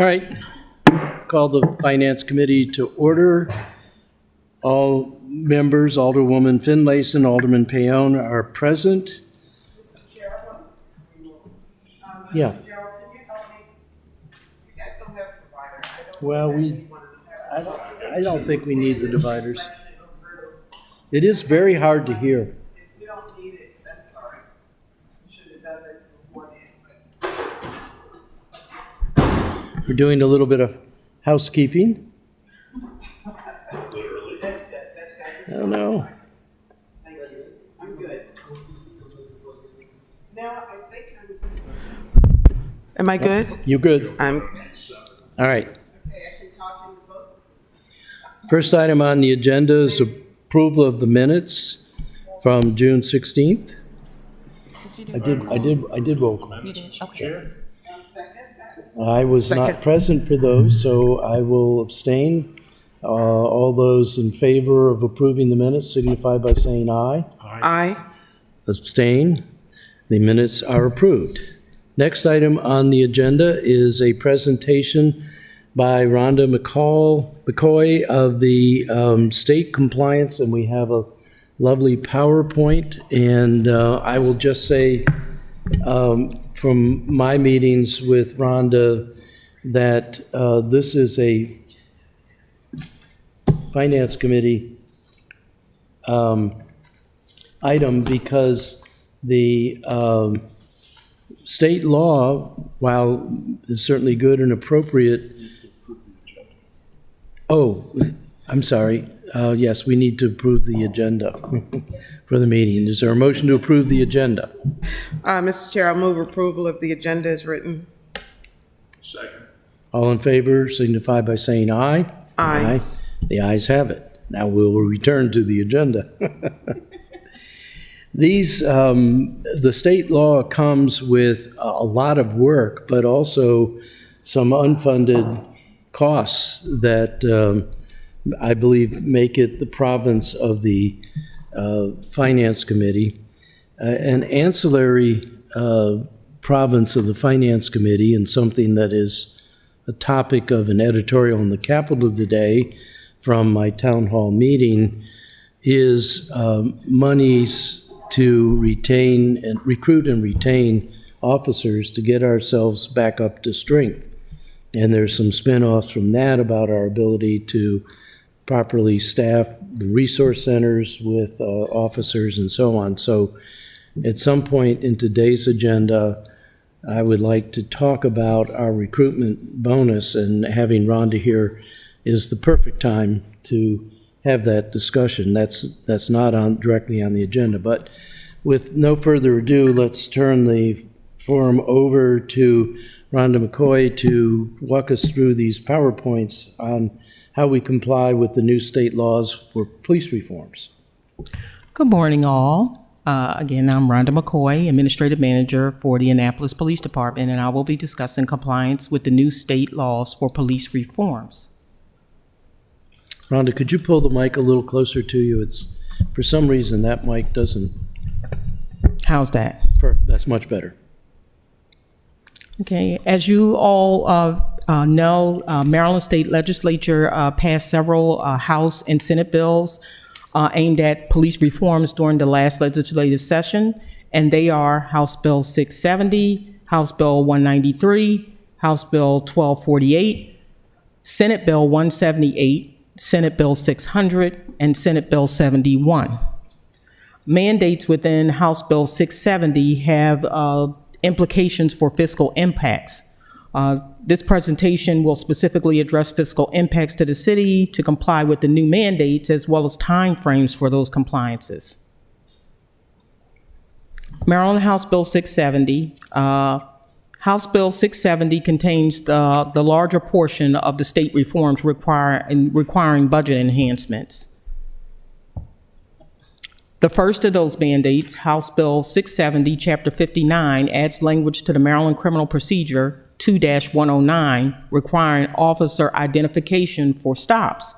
All right, call the Finance Committee to order. All members, Alderwoman Finlayson, Alderman Payon are present. Mr. Chair, Yeah. Mr. Gerald, can you help me? You guys don't have providers. Well, I don't think we need the dividers. It is very hard to hear. If you don't need it, I'm sorry. You should have done this beforehand. We're doing a little bit of housekeeping. That's good. That's good. I don't know. Thank you. I'm good. Now, I think Am I good? You good? I'm. All right. Okay, I can talk in the book. First item on the agenda is approval of the minutes from June 16th. I did roll call. You did, okay. I was not present for those, so I will abstain. All those in favor of approving the minutes signify by saying aye. Aye. Abstain. The minutes are approved. Next item on the agenda is a presentation by Rhonda McCoy of the state compliance, and we have a lovely PowerPoint. And I will just say, from my meetings with Rhonda, that this is a Finance Committee item because the state law, while is certainly good and appropriate. Oh, I'm sorry. Yes, we need to approve the agenda for the meeting. Is there a motion to approve the agenda? Mr. Chair, I'll move approval of the agenda as written. Second. All in favor signify by saying aye. Aye. The ayes have it. Now we'll return to the agenda. The state law comes with a lot of work, but also some unfunded costs that I believe make it the province of the Finance Committee. An ancillary province of the Finance Committee, and something that is a topic of an editorial in the Capital today from my town hall meeting, is monies to retain and recruit and retain officers to get ourselves back up to strength. And there's some spin-offs from that about our ability to properly staff the resource centers with officers and so on. So at some point in today's agenda, I would like to talk about our recruitment bonus, and having Rhonda here is the perfect time to have that discussion. That's not directly on the agenda, but with no further ado, let's turn the forum over to Rhonda McCoy to walk us through these PowerPoints on how we comply with the new state laws for police reforms. Good morning, all. Again, I'm Rhonda McCoy, Administrative Manager for the Annapolis Police Department, and I will be discussing compliance with the new state laws for police reforms. Rhonda, could you pull the mic a little closer to you? It's, for some reason, that mic doesn't. How's that? That's much better. Okay, as you all know, Maryland State Legislature passed several House and Senate bills aimed at police reforms during the last legislative session, and they are House Bill 670, House Bill 193, House Bill 1248, Senate Bill 178, Senate Bill 600, and Senate Bill 71. Mandates within House Bill 670 have implications for fiscal impacts. This presentation will specifically address fiscal impacts to the city to comply with the new mandates, as well as timeframes for those compliances. Maryland House Bill 670. House Bill 670 contains the larger portion of the state reforms requiring budget enhancements. The first of those mandates, House Bill 670, Chapter 59, adds language to the Maryland Criminal Procedure 2-109 requiring officer identification for stops.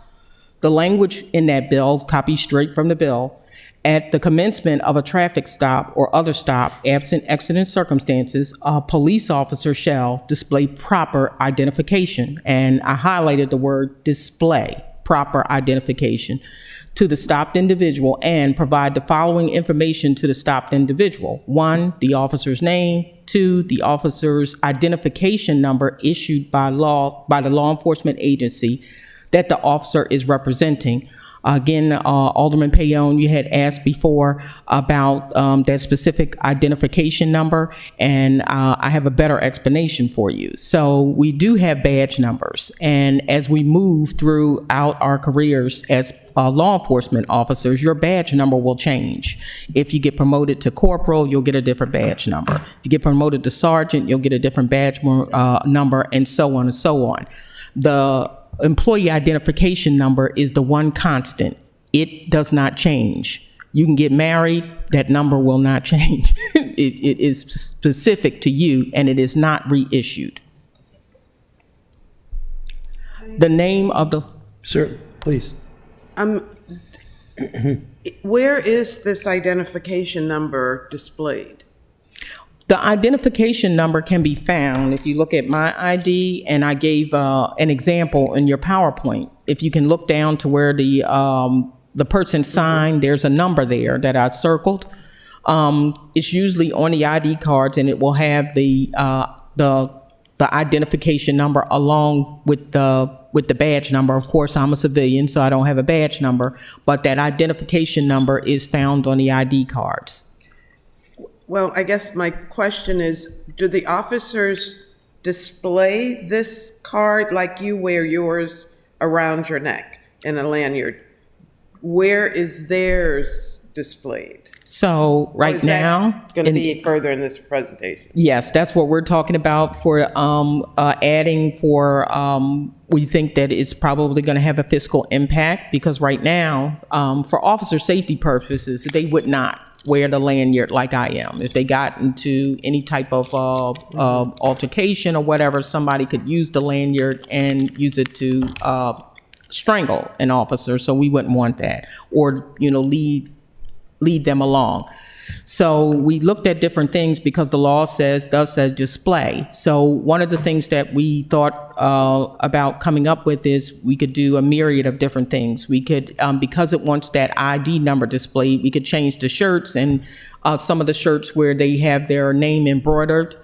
The language in that bill, copied straight from the bill, At the commencement of a traffic stop or other stop, absent exigent circumstances, a police officer shall display proper identification. And I highlighted the word display, proper identification, to the stopped individual and provide the following information to the stopped individual. 1, the officer's name. 2, the officer's identification number issued by the law enforcement agency that the officer is representing. Again, Alderman Payon, you had asked before about that specific identification number, and I have a better explanation for you. So we do have badge numbers, and as we move throughout our careers as law enforcement officers, your badge number will change. If you get promoted to corporal, you'll get a different badge number. If you get promoted to sergeant, you'll get a different badge number, and so on and so on. The employee identification number is the one constant. It does not change. You can get married, that number will not change. It is specific to you, and it is not reissued. The name of the... Sir, please. Where is this identification number displayed? The identification number can be found if you look at my ID, and I gave an example in your PowerPoint. If you can look down to where the person signed, there's a number there that I circled. It's usually on the ID cards, and it will have the identification number along with the badge number. Of course, I'm a civilian, so I don't have a badge number, but that identification number is found on the ID cards. Well, I guess my question is, do the officers display this card like you wear yours around your neck in a lanyard? Where is theirs displayed? So right now, going to be further in this presentation. Yes, that's what we're talking about for adding for, we think that it's probably going to have a fiscal impact, because right now, for officer safety purposes, they would not wear the lanyard like I am. If they got into any type of altercation or whatever, somebody could use the lanyard and use it to strangle an officer, so we wouldn't want that, or lead them along. So we looked at different things because the law does say display. So one of the things that we thought about coming up with is we could do a myriad of different things. We could, because it wants that ID number displayed, we could change the shirts, and some of the shirts where they have their name embroidered,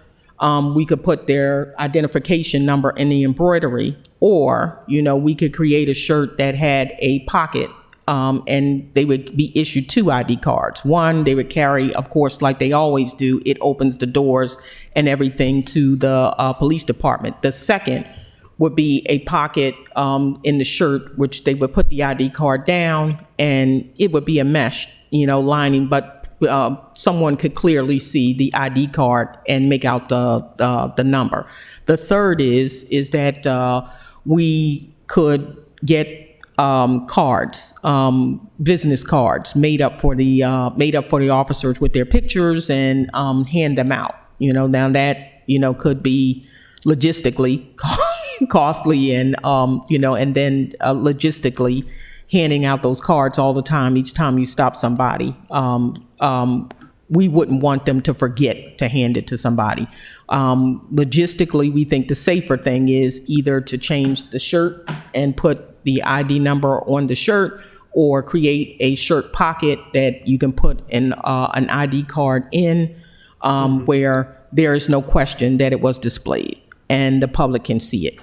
we could put their identification number in the embroidery, or, we could create a shirt that had a pocket. And they would be issued 2 ID cards. One, they would carry, of course, like they always do, it opens the doors and everything to the police department. The second would be a pocket in the shirt, which they would put the ID card down, and it would be a mesh, lining, but someone could clearly see the ID card and make out the number. The third is that we could get cards, business cards made up for the officers with their pictures, and hand them out. Now that could be logistically costly, and and then logistically handing out those cards all the time. Each time you stop somebody, we wouldn't want them to forget to hand it to somebody. Logistically, we think the safer thing is either to change the shirt and put the ID number on the shirt, or create a shirt pocket that you can put an ID card in, where there is no question that it was displayed and the public can see it.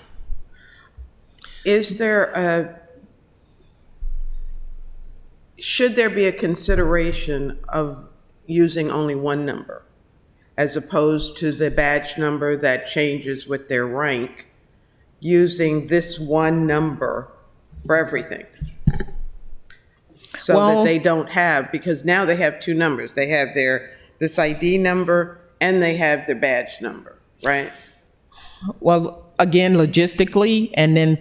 Should there be a consideration of using only one number, as opposed to the badge number that changes with their rank, using this one number for everything? So that they don't have, because now they have 2 numbers. They have this ID number, and they have their badge number, right? Well, again, logistically, and then,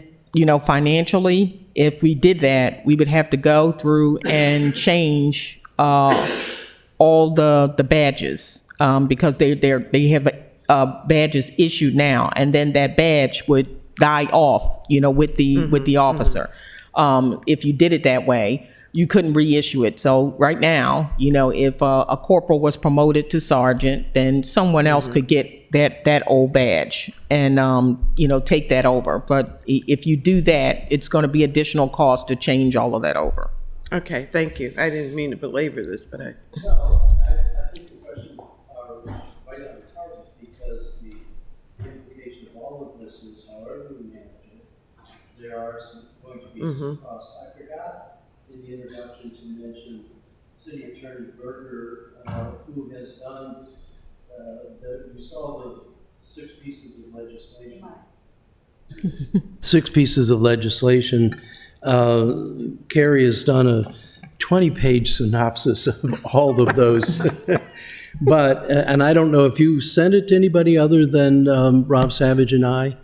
financially, if we did that, we would have to go through and change all the badges, because they have badges issued now, and then that badge would die off, with the officer. if you did it that way, you couldn't reissue it. So right now, if a corporal was promoted to sergeant, then someone else could get that old badge and, take that over. But if you do that, it's going to be additional cost to change all of that over. Okay, thank you. I didn't mean to belabor this, but No, I think the questions are right on target because the implication of all of this is however we manage it, there are going to be some costs. I forgot in the introduction to mention City Attorney Berger, who has done, you saw the 6 pieces of legislation. 6 pieces of legislation. Carrie has done a 20-page synopsis of all of those. But, and I don't know if you sent it to anybody other than Rob Savage and I?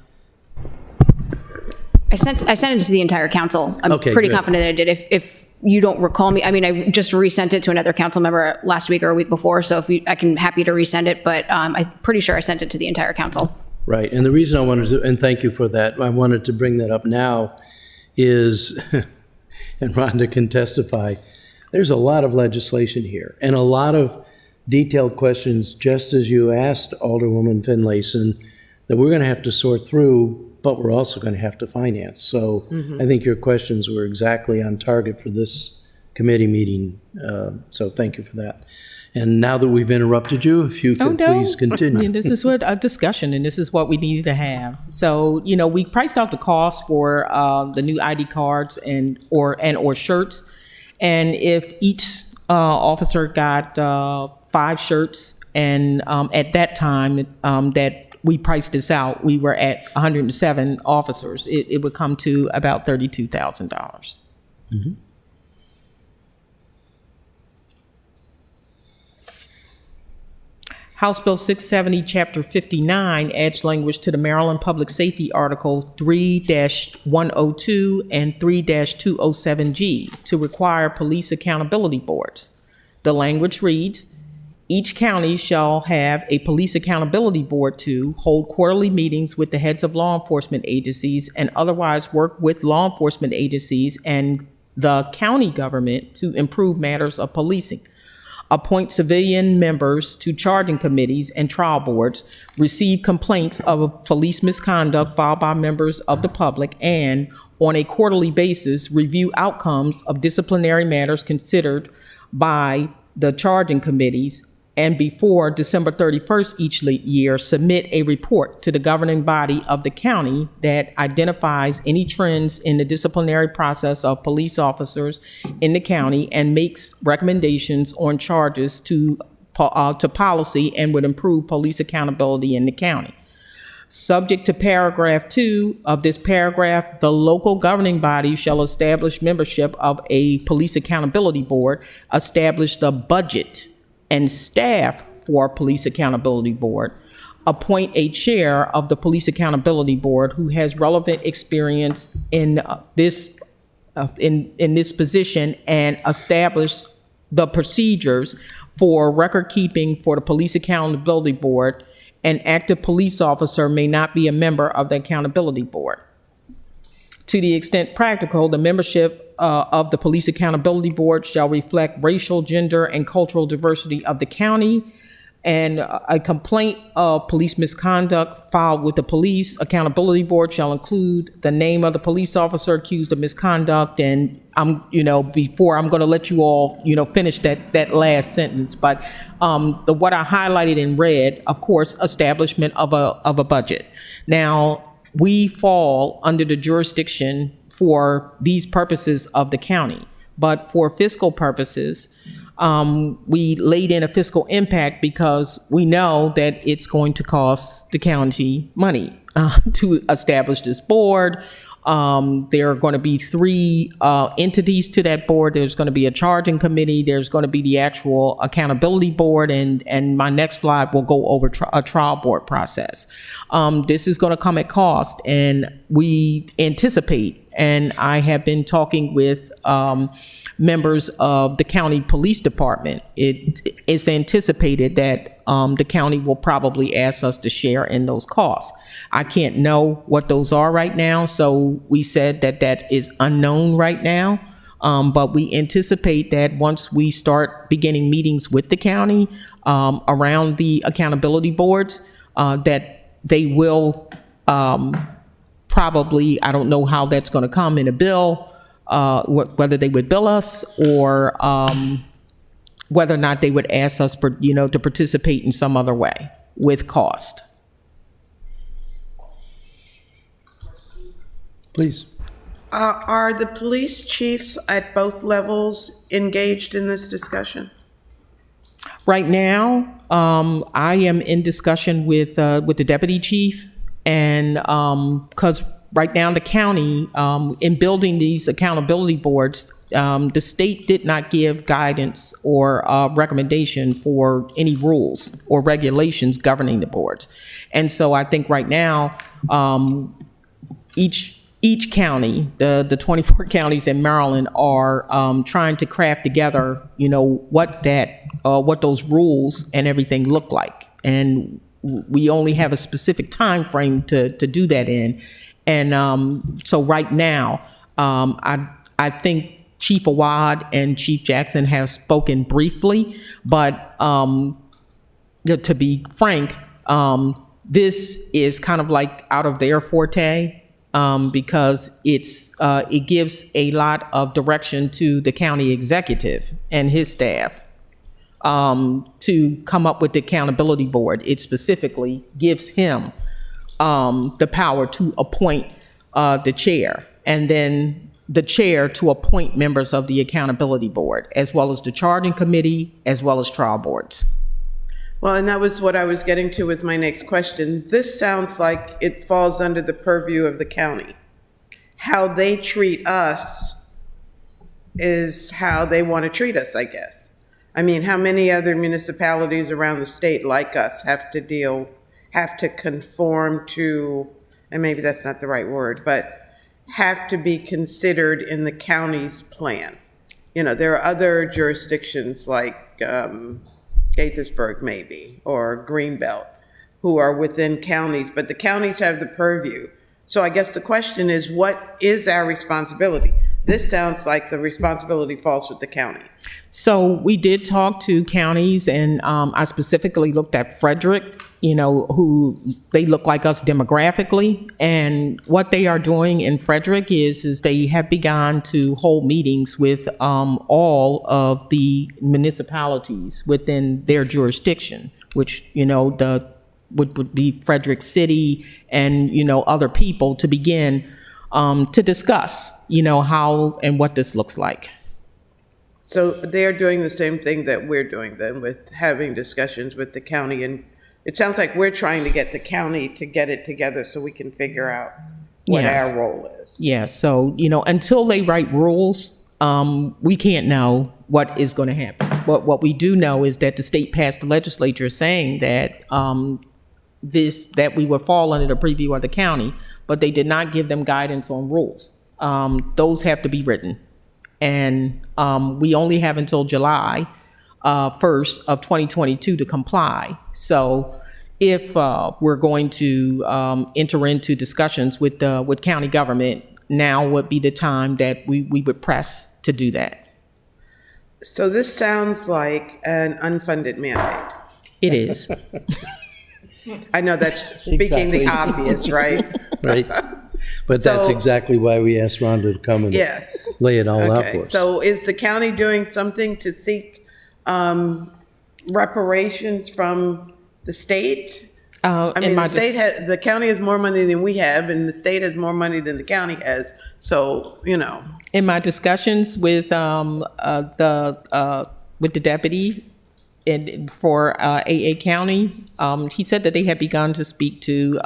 I sent it to the entire council. I'm Okay, pretty good. confident that I did. If you don't recall me, I mean, I just resent it to another council member last week or a week before, so I can happy to resend it, but I'm pretty sure I sent it to the entire council. Right, and the reason I wanted to, and thank you for that, I wanted to bring that up now is, and Rhonda can testify, there's a lot of legislation here and a lot of detailed questions, just as you asked Alderwoman Finlayson, that we're going to have to sort through, but we're also going to have to finance. So I think your questions were exactly on target for this committee meeting. So thank you for that. And now that we've interrupted you, if you could please continue. This is what a discussion, and this is what we needed to have. So, we priced out the cost for the new ID cards and or shirts, and if each officer got 5 shirts, and at that time that we priced this out, we were at 107 officers. It would come to about $32,000. House Bill 670, Chapter 59 adds language to the Maryland Public Safety Article 3-102 and 3-207G to require police accountability boards. The language reads, each county shall have a police accountability board to hold quarterly meetings with the heads of law enforcement agencies and otherwise work with law enforcement agencies and the county government to improve matters of policing. Appoint civilian members to charging committees and trial boards, receive complaints of police misconduct filed by members of the public, and on a quarterly basis, review outcomes of disciplinary matters considered by the charging committees, and before December 31st each year, submit a report to the governing body of the county that identifies any trends in the disciplinary process of police officers in the county and makes recommendations on charges to policy and would improve police accountability in the county. Subject to paragraph 2 of this paragraph, the local governing body shall establish membership of a police accountability board, establish the budget and staff for Police Accountability Board, appoint a chair of the Police Accountability Board who has relevant experience in this position, and establish the procedures for record keeping for the Police Accountability Board. An active police officer may not be a member of the Accountability Board. To the extent practical, the membership of the Police Accountability Board shall reflect racial, gender, and cultural diversity of the county, and a complaint of police misconduct filed with the Police Accountability Board shall include the name of the police officer accused of misconduct. And before I'm going to let you all, finish that last sentence, but what I highlighted in red, of course, establishment of a budget. Now, we fall under the jurisdiction for these purposes of the county, but for fiscal purposes, we laid in a fiscal impact because we know that it's going to cost the county money to establish this board. There are going to be 3 entities to that board. There's going to be a charging committee. There's going to be the actual accountability board. And my next slide will go over a trial board process. This is going to come at cost, and we anticipate and I have been talking with members of the county police department. It is anticipated that the county will probably ask us to share in those costs. I can't know what those are right now, so we said that that is unknown right now. But we anticipate that once we start beginning meetings with the county around the accountability boards, that they will probably, I don't know how that's going to come in a bill, whether they would bill us or whether or not they would ask us, to participate in some other way with cost. Please. Are the police chiefs at both levels engaged in this discussion? Right now, I am in discussion with the deputy chief, and because right now the county, in building these accountability boards, the state did not give guidance or recommendation for any rules or regulations governing the boards, and so I think right now, each county, the 24 counties in Maryland, are trying to craft together, what those rules and everything look like. And we only have a specific time frame to do that in. And so right now, I think Chief Awad and Chief Jackson have spoken briefly, but to be frank, this is kind of like out of their forte. Because it gives a lot of direction to the county executive and his staff to come up with the accountability board. It specifically gives him the power to appoint the chair, and then the chair to appoint members of the accountability board, as well as the charging committee, as well as trial boards. Well, and that was what I was getting to with my next question. This sounds like it falls under the purview of the county. How they treat us is how they want to treat us, I guess. I mean, how many other municipalities around the state like us have to conform to, and maybe that's not the right word, but have to be considered in the county's plan? There are other jurisdictions like Gaithersburg maybe, or Greenbelt, who are within counties, but the counties have the purview. So I guess the question is, what is our responsibility? This sounds like the responsibility falls with the county. So we did talk to counties, and I specifically looked at Frederick, who they look like us demographically. And what they are doing in Frederick is they have begun to hold meetings with all of the municipalities within their jurisdiction, which, would be Frederick City and, other people, to begin to discuss, how and what this looks like. So they're doing the same thing that we're doing then, with having discussions with the county. And it sounds like we're trying to get the county to get it together so we can figure out what Yes. our role is. Yeah, so, until they write rules, we can't know what is going to happen. But what we do know is that the state passed the legislature saying that that we would fall under the preview of the county, but they did not give them guidance on rules. Those have to be written. And we only have until July 1st of 2022 to comply. So if we're going to enter into discussions with county government, now would be the time that we would press to do that. So this sounds like an unfunded mandate. It is. I know that's speaking the Exactly. obvious, right? Right? But that's So- exactly why we asked Rhonda to come and Yes. lay it all out for Okay, us. so is the county doing something to seek reparations from the state? I mean, the county has more money than we have, and the state has more money than the county has. So, In my discussions with the deputy for AA County, he said that they had begun to speak to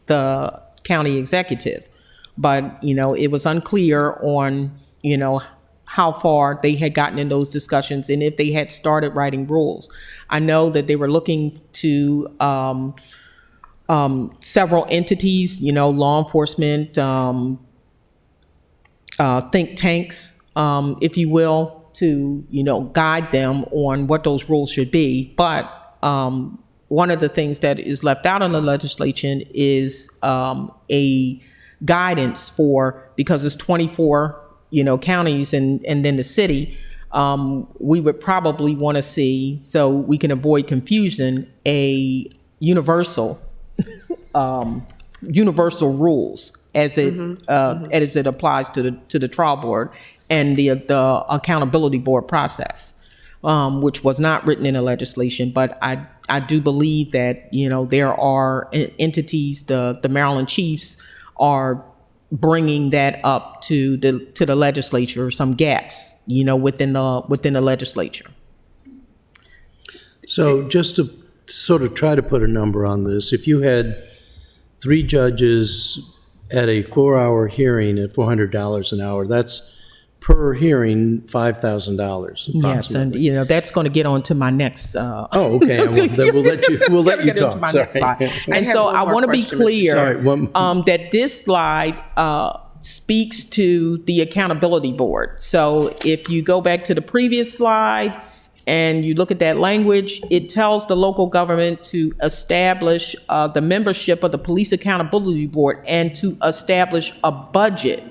the county executive, but it was unclear on how far they had gotten in those discussions and if they had started writing rules. I know that they were looking to several entities, law enforcement, think tanks, if you will, to, guide them on what those rules should be. But one of the things that is left out in the legislation is a guidance for, because it's 24, counties and then the city, we would probably want to see, so we can avoid confusion, a universal rules as it applies to the trial board and the accountability board process, which was not written in the legislation. But I do believe that, there are entities, the Maryland Chiefs are bringing that up to the legislature, some gaps, within the legislature. So just to sort of try to put a number on this, if you had 3 judges at a 4-hour hearing at $400 an hour, that's per hearing $5,000. Yes, and that's going to get on to my next. Oh, okay. Well, then we'll let you Get into talk. my Sorry. next slide. And have so one I more want to be question, Mr. clear Sorry, that this slide speaks to the accountability board. So if you go back to the previous slide and you look at that language, it tells the local government to establish the membership of the Police Accountability Board and to establish a budget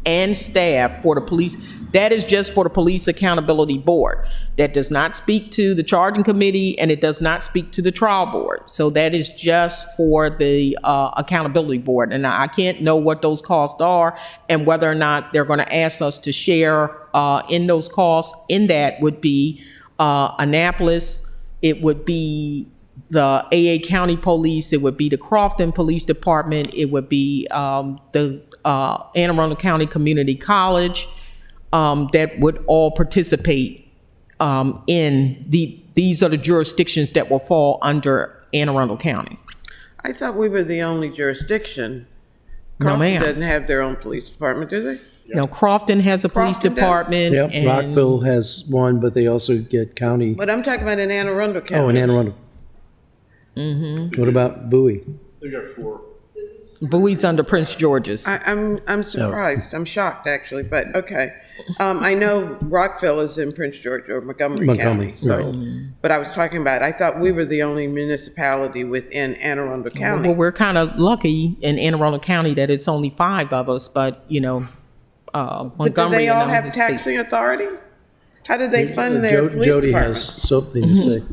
and staff for the police. That is just for the Police Accountability Board. That does not speak to the charging committee, and it does not speak to the trial board. So that is just for the accountability board. And I can't know what those costs are and whether or not they're going to ask us to share in those costs. In that would be Annapolis, it would be the AA County Police, it would be the Crofton Police Department, it would be the Anne Arundel County Community College, that would all participate in these are the jurisdictions that will fall under Anne Arundel County. I thought we were the only jurisdiction. No, Crofton ma'am. doesn't have their own police department, do they? Now, Crofton has a police Crofton does. department. Yep, and Rockville has one, but they also get county. But I'm talking about in Anne Arundel County. Oh, in Anne Arundel. What about Bowie? They got 4. Bowie's under Prince George's. I'm surprised. I'm shocked, actually, but okay. I know Rockville is in Prince George or Montgomery County. So, but I was talking about, I thought we were the only municipality within Anne Arundel County. Well, we're kind of lucky in Anne Arundel County that it's only 5 of us, but, But do Montgomery. they all and have is taxing authority? How do they fund their police Jody department? has something to say.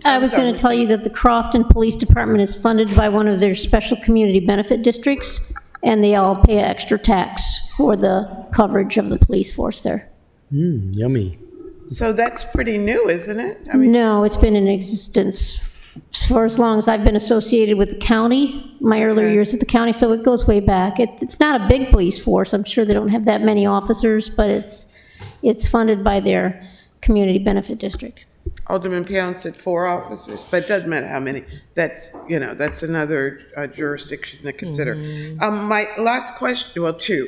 I was going to tell you that the Crofton Police Department is funded by one of their special community benefit districts, and they all pay extra tax for the coverage of the police force there. Yummy. So that's pretty new, isn't it? I mean, No, it's been in existence for as long as I've been associated with the county, my earlier Okay. years at the county, so it goes way back. It's not a big police force. I'm sure they don't have that many officers, but it's funded by their community benefit district. Alderman Pound said 4 officers, but it doesn't matter how many. That's, that's another jurisdiction to consider. My last question, well, 2.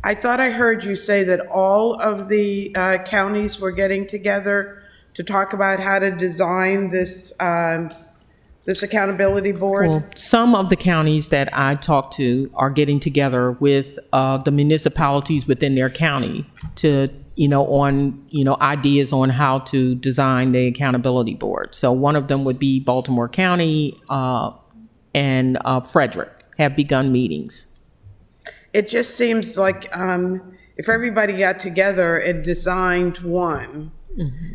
I thought I heard you say that all of the counties were getting together to talk about how to design this accountability board. Well, some of the counties that I talk to are getting together with the municipalities within their county to, on, ideas on how to design the accountability board. So one of them would be Baltimore County and Frederick have begun meetings. It just seems like if everybody got together and designed one,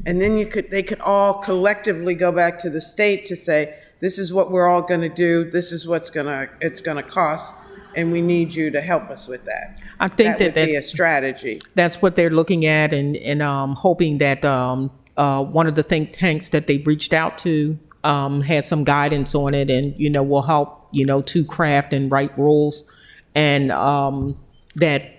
and then they could all collectively go back to the state to say, this is what we're all going to do, this is what's it's going to cost, and we need you to help us with that. I think that would be a strategy. That's what they're looking at, and hoping that one of the think tanks that they've reached out to has some guidance on it, and will help to craft and write rules, and that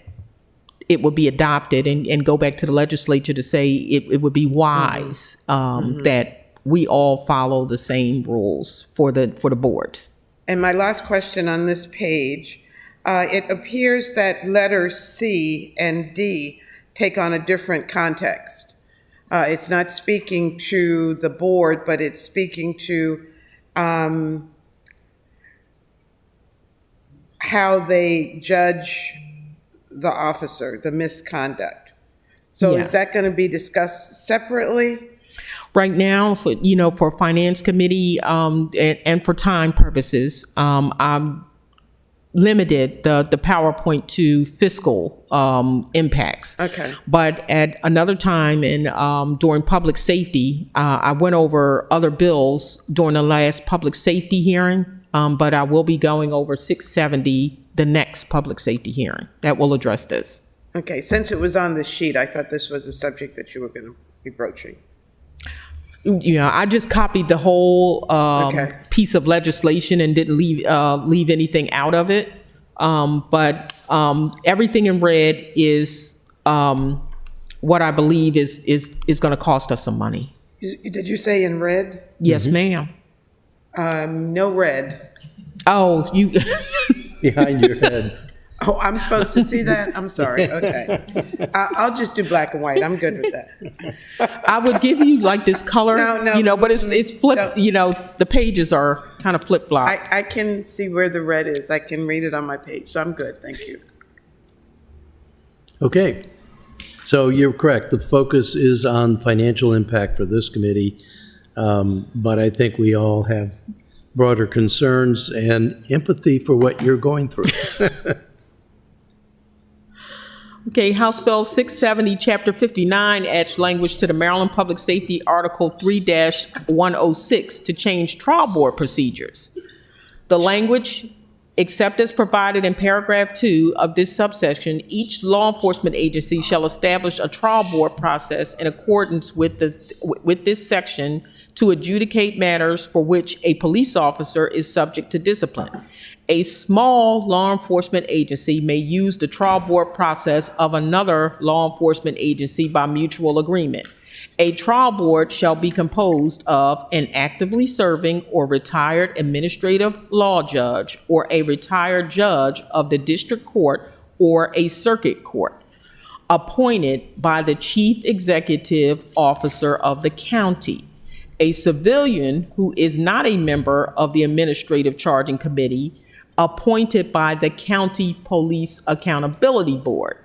it would be adopted and go back to the legislature to say it would be wise that we all follow the same rules for the boards. And my last question on this page, it appears that letters C and D take on a different context. It's not speaking to the board, but it's speaking to how they judge the officer, the misconduct. So Yeah. is that going to be discussed separately? Right now, for finance committee, and for time purposes, I'm limited the PowerPoint to fiscal, impacts. Okay. But at another time during public safety, I went over other bills during the last public safety hearing. But I will be going over 670, the next public safety hearing that will address this. Okay, since it was on the sheet, I thought this was a subject that you were going to be broaching. Yeah, I just copied the whole Okay. piece of legislation and didn't leave anything out of it. But everything in red is what I believe is going to cost us some money. Did you say in red? Yes, ma'am. No red. Oh, you. Behind your head. Oh, I'm supposed to see that? I'm sorry. Okay. I'll just do black and white. I'm good with that. I would give you like this color, No, but it's flipped. no. The pages are kind of flip flop. I can see where the red is. I can read it on my page, so I'm good. Thank you. Okay. So you're correct. The focus is on financial impact for this committee. But I think we all have broader concerns and empathy for what you're going through. Okay, House Bill 670, Chapter 59 adds language to the Maryland Public Safety Article 3-106 to change trial board procedures. The language, except as provided in paragraph 2 of this subsection, each law enforcement agency shall establish a trial board process in accordance with this section to adjudicate matters for which a police officer is subject to discipline. A small law enforcement agency may use the trial board process of another law enforcement agency by mutual agreement. A trial board shall be composed of an actively serving or retired administrative law judge or a retired judge of the district court or a circuit court, appointed by the chief executive officer of the county. A civilian who is not a member of the administrative charging committee, appointed by the County Police Accountability Board,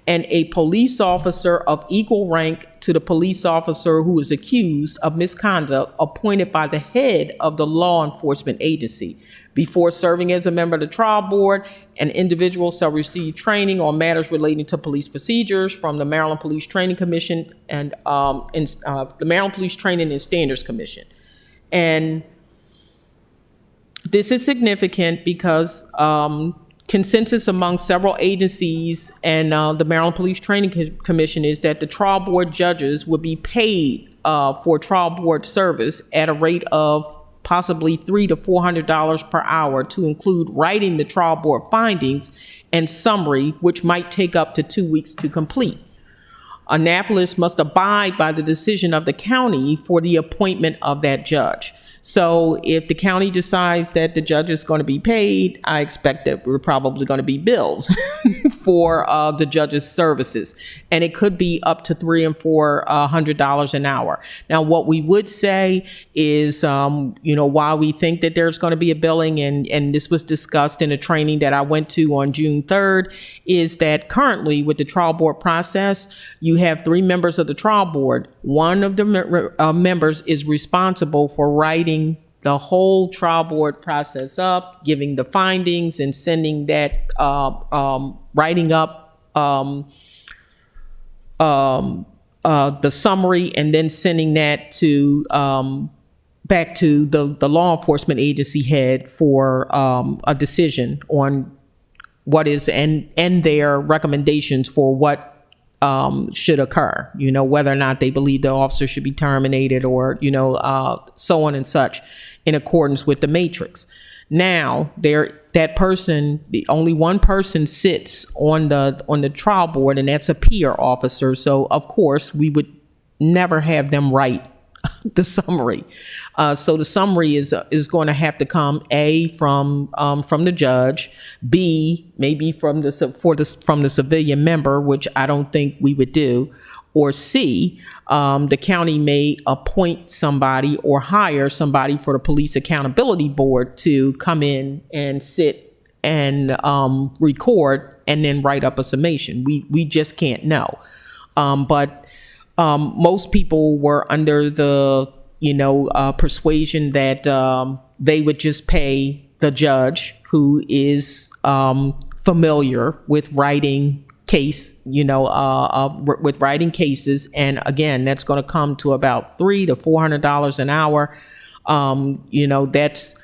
and a police officer of equal rank to the police officer who is accused of misconduct, appointed by the head of the law enforcement agency. Before serving as a member of the trial board, an individual shall receive training on matters relating to police procedures from the Maryland Police Training Commission and the Maryland Police Training and Standards Commission. And this is significant because consensus among several agencies and the Maryland Police Training Commission is that the trial board judges would be paid for trial board service at a rate of possibly $300 to $400 per hour to include writing the trial board findings and summary, which might take up to 2 weeks to complete. Annapolis must abide by the decision of the county for the appointment of that judge. So if the county decides that the judge is going to be paid, I expect that we're probably going to be billed for the judge's services. And it could be up to $300 and $400 an hour. Now, what we would say is, while we think that there's going to be a billing, and this was discussed in a training that I went to on June 3rd, is that currently with the trial board process, you have 3 members of the trial board. One of the members is responsible for writing the whole trial board process up, giving the findings and sending that, writing up the summary and then sending that to back to the law enforcement agency head for a decision on what is and their recommendations for what should occur, whether or not they believe the officer should be terminated or, so on and such, in accordance with the matrix. Now, that person, the only one person sits on the trial board, and that's a peer officer. So, of course, we would never have them write the summary. So the summary is going to have to come A, from the judge, B, maybe from the civilian member, which I don't think we would do, or C, the county may appoint somebody or hire somebody for the Police Accountability Board to come in and sit and record and then write up a summation. We just can't know. But most people were under the, persuasion that they would just pay the judge who is familiar with writing with writing cases. And again, that's going to come to about $300 to $400 an hour. That's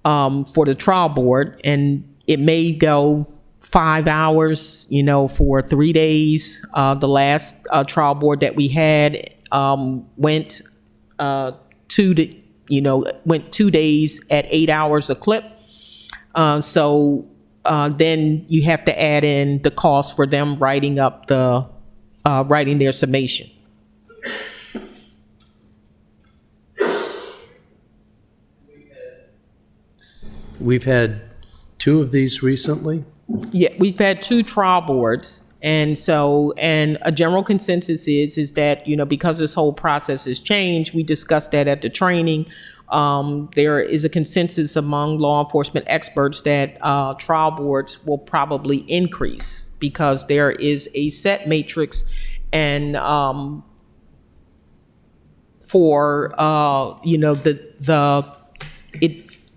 for the trial board, and it may go 5 hours, for 3 days. The last trial board that we had went 2 days at 8 hours a clip. So then you have to add in the cost for them writing up writing their summation. We've had 2 of these recently. Yeah, we've had 2 trial boards. And a general consensus is that, because this whole process has changed, we discussed that at the training. There is a consensus among law enforcement experts that trial boards will probably increase because there is a set matrix and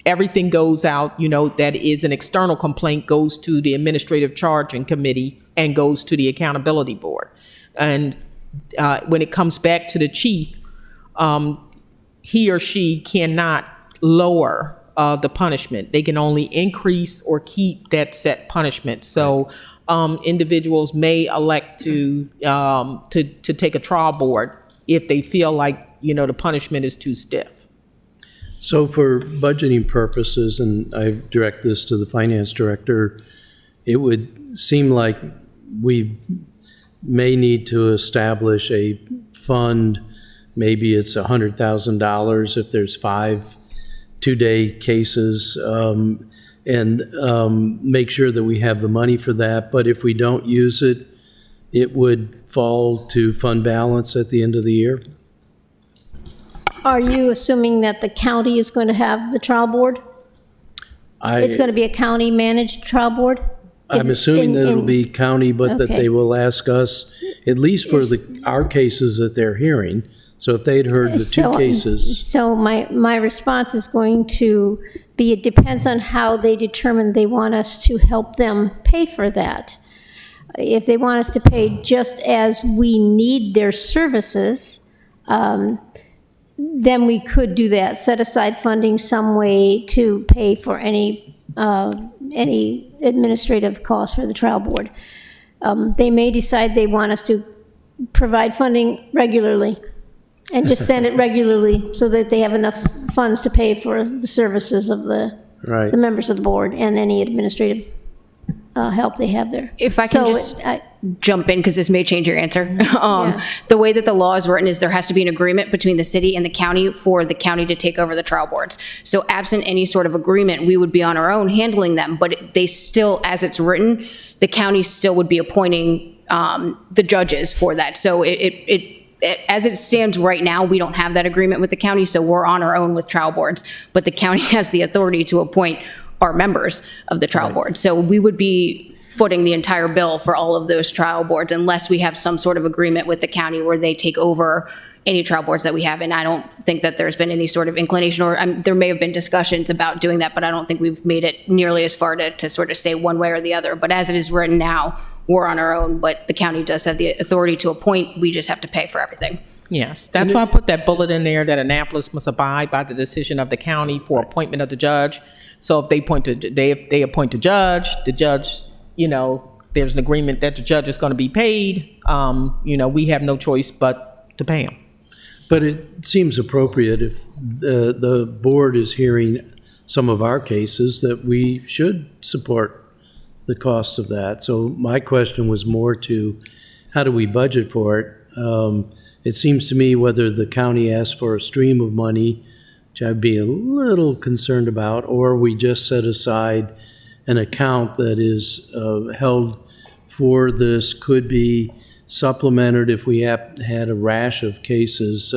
everything goes out, that is an external complaint goes to the administrative charging committee and goes to the accountability board. And when it comes back to the chief, he or she cannot lower the punishment. They can only increase or keep that set punishment. So individuals may elect to take a trial board if they feel like, the punishment is too stiff. So for budgeting purposes, and I direct this to the finance director, it would seem like we may need to establish a fund. Maybe it's $100,000 if there's 5 2-day cases, and make sure that we have the money for that. But if we don't use it, it would fall to fund balance at the end of the year. Are you assuming that the county is going to have the trial board? It's going to be a county-managed trial board? I'm assuming that it'll be county, but that Okay. they will ask us, at least for our cases that they're hearing. So if they'd heard the 2 cases, So my response is going to be, it depends on how they determine they want us to help them pay for that. If they want us to pay just as we need their services, then we could do that, set aside funding some way to pay for any administrative costs for the trial board. They may decide they want us to provide funding regularly and just send it regularly so that they have enough funds to pay for the services of the members of the board and any administrative help they have there. If I can jump in, because this may change your answer. The way that the law is written is there has to be an agreement between the city and the county for the county to take over the trial boards. So absent any sort of agreement, we would be on our own handling them, but they still, as it's written, the county still would be appointing the judges for that. So as it stands right now, we don't have that agreement with the county, so we're on our own with trial boards, but the county has the authority to appoint our members of the trial board. So we would be footing the entire bill for all of those trial boards unless we have some sort of agreement with the county where they take over any trial boards that we have. And I don't think that there's been any sort of inclination, or there may have been discussions about doing that, but I don't think we've made it nearly as far to sort of say one way or the other. But as it is written now, we're on our own, but the county does have the authority to appoint. We just have to pay for everything. Yes, that's why I put that bullet in there that Annapolis must abide by the decision of the county for appointment of the judge. So if they appoint a judge, the judge, there's an agreement that the judge is going to be paid. We have no choice but to pay him. but it seems appropriate if the board is hearing some of our cases that we should support the cost of that. So my question was more to, how do we budget for it? It seems to me whether the county asks for a stream of money, which I'd be a little concerned about, or we just set aside an account that is held for this, could be supplemented if we had a rash of cases,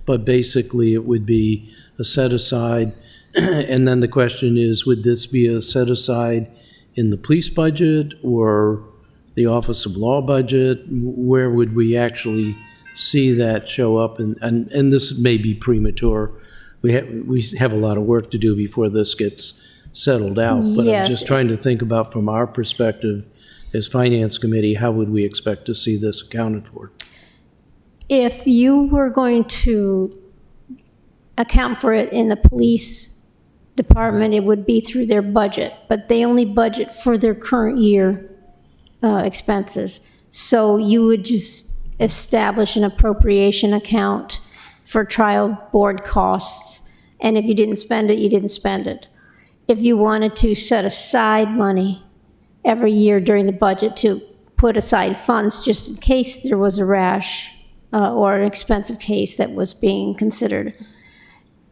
but basically it would be a set aside. And then the question is, would this be a set aside in the police budget or the Office of Law budget? Where would we actually see that show up? And this may be premature. We have a lot of work to do before this gets settled out. But I'm Yes. just trying to think about, from our perspective as Finance Committee, how would we expect to see this accounted for? If you were going to account for it in the police department, it would be through their budget, but they only budget for their current year expenses. So you would just establish an appropriation account for trial board costs, and if you didn't spend it, you didn't spend it. If you wanted to set aside money every year during the budget to put aside funds just in case there was a rash or an expensive case that was being considered,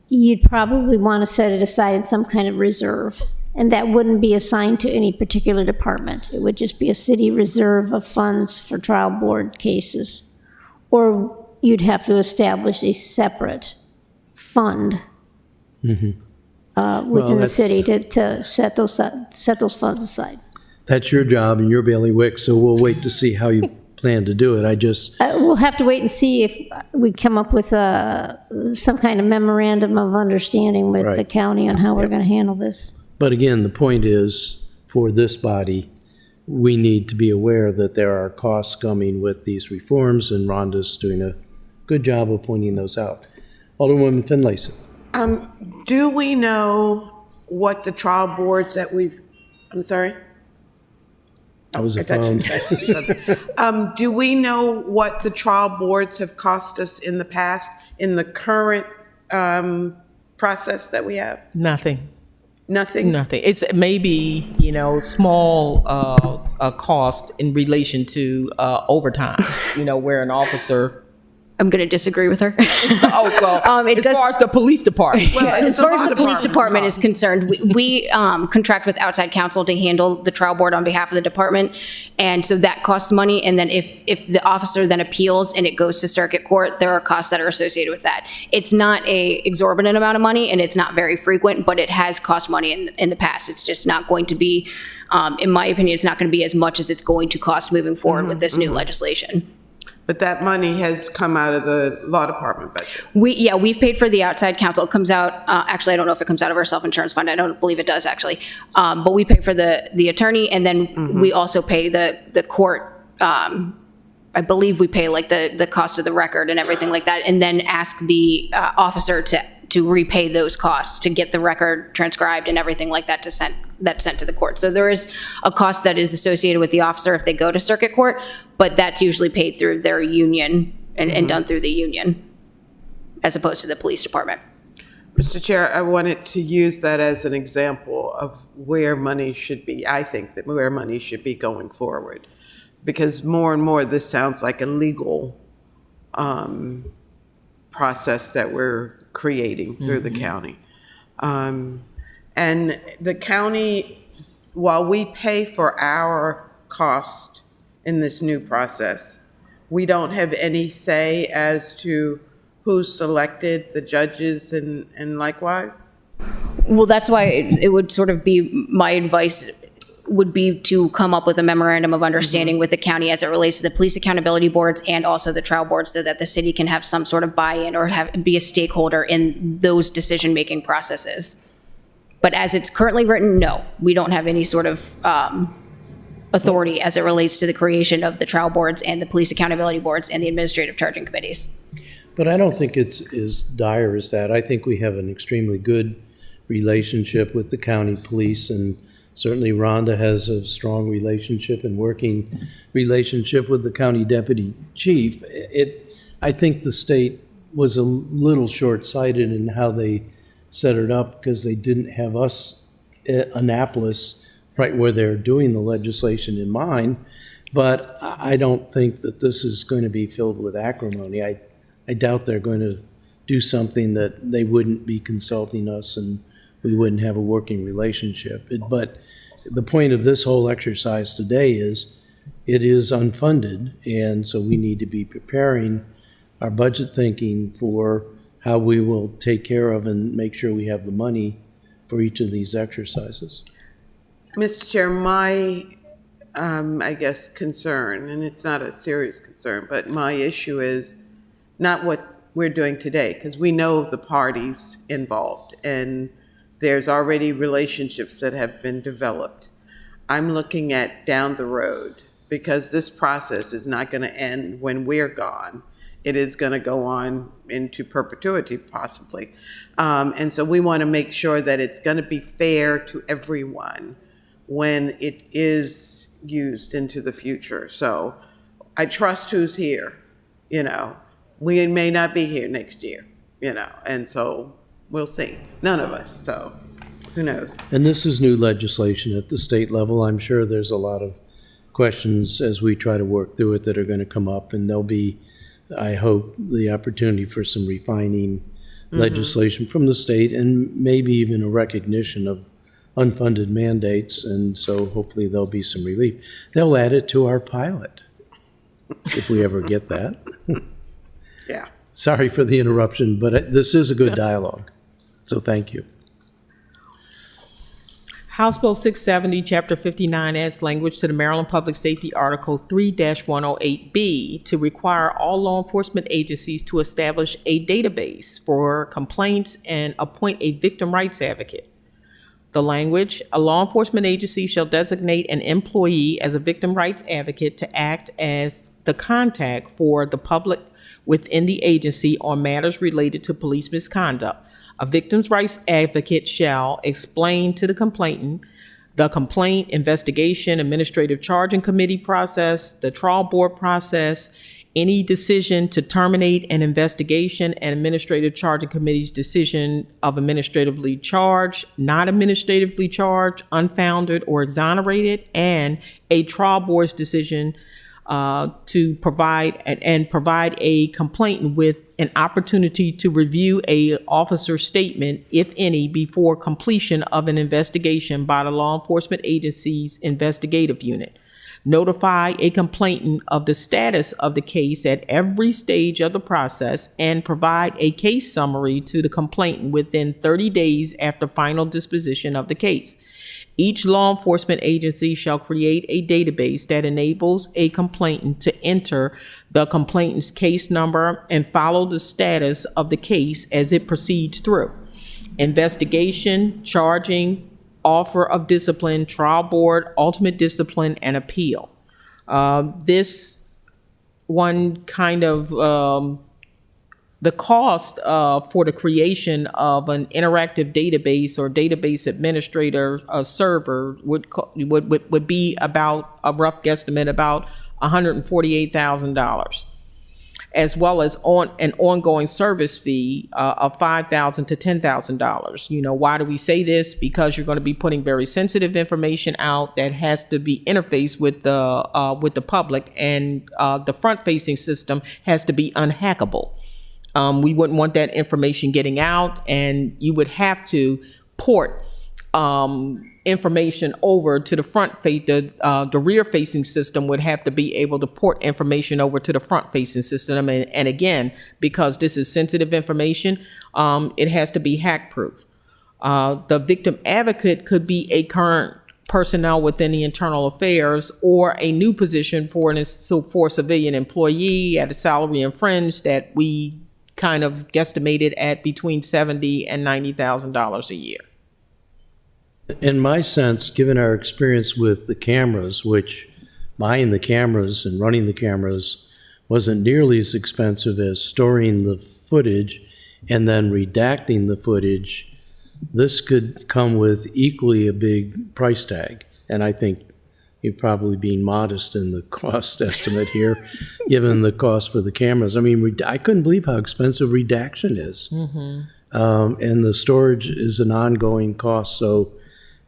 you'd probably want to set it aside in some kind of reserve. And that wouldn't be assigned to any particular department. It would just be a city reserve of funds for trial board cases. Or you'd have to establish a separate fund within the that's- city to set those funds aside. That's your job and your bailiwick, so we'll wait to see how you plan to do it. I just, We'll have to wait and see if we come up with some kind of memorandum of understanding with the Right. county on how we're going to handle this. but again, the point is, for this body, we need to be aware that there are costs coming with these reforms, and Rhonda's doing a good job of pointing those out. Alderwoman Finlayson. Do we know what the trial boards that I'm sorry? That was a I thought phone. you said something. Do we know what the trial boards have cost us in the past, in the current process that we have? Nothing. Nothing? Nothing. It's maybe, small cost in relation to overtime, where an officer. I'm going to disagree with her. Oh, well, It as does- far as the police department. As far as the police department's department is cost. concerned, we contract with outside counsel to handle the trial board on behalf of the department. And so that costs money. And then if the officer then appeals and it goes to circuit court, there are costs that are associated with that. It's not a exorbitant amount of money and it's not very frequent, but it has cost money in the past. It's just not going to be, in my opinion, it's not going to be as much as it's going to cost moving forward with this new legislation. But that money has come out of the law department budget. We've paid for the outside counsel. It comes out, actually, I don't know if it comes out of our self-insurance fund. I don't believe it does, actually. But we pay for the attorney, and then we also pay the court. I believe we pay like the cost of the record and everything like that, and then ask the officer to repay those costs to get the record transcribed and everything like that that's sent to the court. So there is a cost that is associated with the officer if they go to circuit court, but that's usually paid through their union and done through the union as opposed to the police department. Mr. Chair, I wanted to use that as an example of where money should be. I think that where money should be going forward. Because more and more, this sounds like a legal process that we're creating through the county. And the county, while we pay for our cost in this new process, we don't have any say as to who's selected, the judges and likewise? Well, that's why it would sort of be, my advice would be to come up with a memorandum of understanding with the county as it relates to the police accountability boards and also the trial boards, so that the city can have some sort of buy-in or be a stakeholder in those decision-making processes. But as it's currently written, no, we don't have any sort of authority as it relates to the creation of the trial boards and the police accountability boards and the administrative charging committees. But I don't think it's as dire as that. I think we have an extremely good relationship with the county police, and certainly Rhonda has a strong relationship and working relationship with the county deputy chief. I think the state was a little short-sighted in how they set it up, because they didn't have us, Annapolis, right where they're doing the legislation, in mind. But I don't think that this is going to be filled with acrimony. I doubt they're going to do something that they wouldn't be consulting us and we wouldn't have a working relationship. But the point of this whole exercise today is it is unfunded, and so we need to be preparing our budget thinking for how we will take care of and make sure we have the money for each of these exercises. Mr. Chair, my, I guess, concern, and it's not a serious concern, but my issue is not what we're doing today, because we know the parties involved, and there's already relationships that have been developed. I'm looking at down the road, because this process is not going to end when we're gone. It is going to go on into perpetuity, possibly. And so we want to make sure that it's going to be fair to everyone when it is used into the future. So I trust who's here, you know. We may not be here next year, you know, and so we'll see. None of us, so who knows? And this is new legislation at the state level. I'm sure there's a lot of questions as we try to work through it that are going to come up, and there'll be, I hope, the opportunity for some refining legislation from the state and maybe even a recognition of unfunded mandates, and so hopefully there'll be some relief. They'll add it to our pilot, if we ever get that. Yeah. Sorry for the interruption, but this is a good dialogue, so thank you. House Bill 670, Chapter 59 adds language to the Maryland Public Safety Article 3-108B to require all law enforcement agencies to establish a database for complaints and appoint a victim rights advocate. The language, a law enforcement agency shall designate an employee as a victim rights advocate to act as the contact for the public within the agency on matters related to police misconduct. A victim's rights advocate shall explain to the complainant the complaint, investigation, administrative charging committee process, the trial board process, any decision to terminate an investigation, and administrative charging committee's decision of administratively charged, not administratively charged, unfounded, or exonerated, and a trial board's decision to provide a complainant with an opportunity to review a officer's statement, if any, before completion of an investigation by the law enforcement agency's investigative unit. Notify a complainant of the status of the case at every stage of the process and provide a case summary to the complainant within 30 days after final disposition of the case. Each law enforcement agency shall create a database that enables a complainant to enter the complainant's case number and follow the status of the case as it proceeds through investigation, charging, offer of discipline, trial board, ultimate discipline, and appeal. This one kind of the cost for the creation of an interactive database or database administrator server would be about a rough guesstimate about $148,000, as well as an ongoing service fee of $5,000 to $10,000. You know, why do we say this? Because you're going to be putting very sensitive information out that has to be interfaced with the public, and the front-facing system has to be unhackable. We wouldn't want that information getting out, and you would have to port information over to the front face. The rear-facing system would have to be able to port information over to the front-facing system. And again, because this is sensitive information, it has to be hack-proof. The victim advocate could be a current personnel within the internal affairs or a new position for a civilian employee at a salary and fringe that we kind of guesstimated at between $70,000 and $90,000 a year. In my sense, given our experience with the cameras, which buying the cameras and running the cameras wasn't nearly as expensive as storing the footage and then redacting the footage, this could come with equally a big price tag. And I think you're probably being modest in the cost estimate here, given the cost for the cameras. I mean, I couldn't believe how expensive redaction is. And the storage is an ongoing cost. So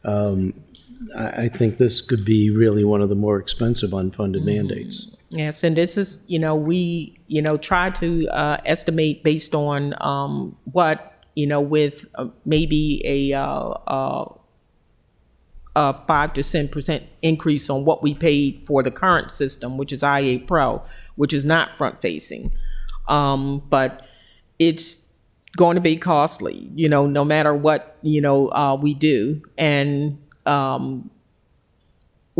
I think this could be really one of the more expensive unfunded mandates. Yes, and this is, we, try to estimate based on what, with maybe a 5 to 10% increase on what we paid for the current system, which is IA Pro, which is not front facing. But it's going to be costly, no matter what, we do. And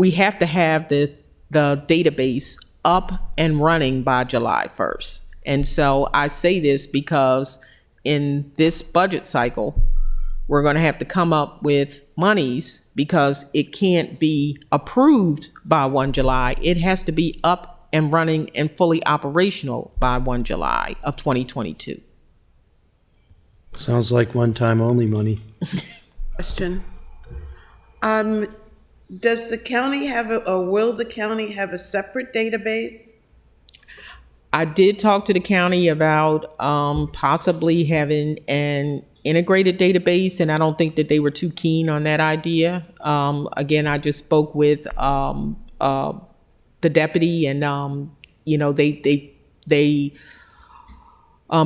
we have to have the database up and running by July 1st. And so I say this because in this budget cycle, we're going to have to come up with monies because it can't be approved by 1 July. It has to be up and running and fully operational by 1 July of 2022. Sounds like one-time only money. Question. Does the county have or will the county have a separate database? I did talk to the county about possibly having an integrated database, and I don't think that they were too keen on that idea. Again, I just spoke with the deputy, and you know, they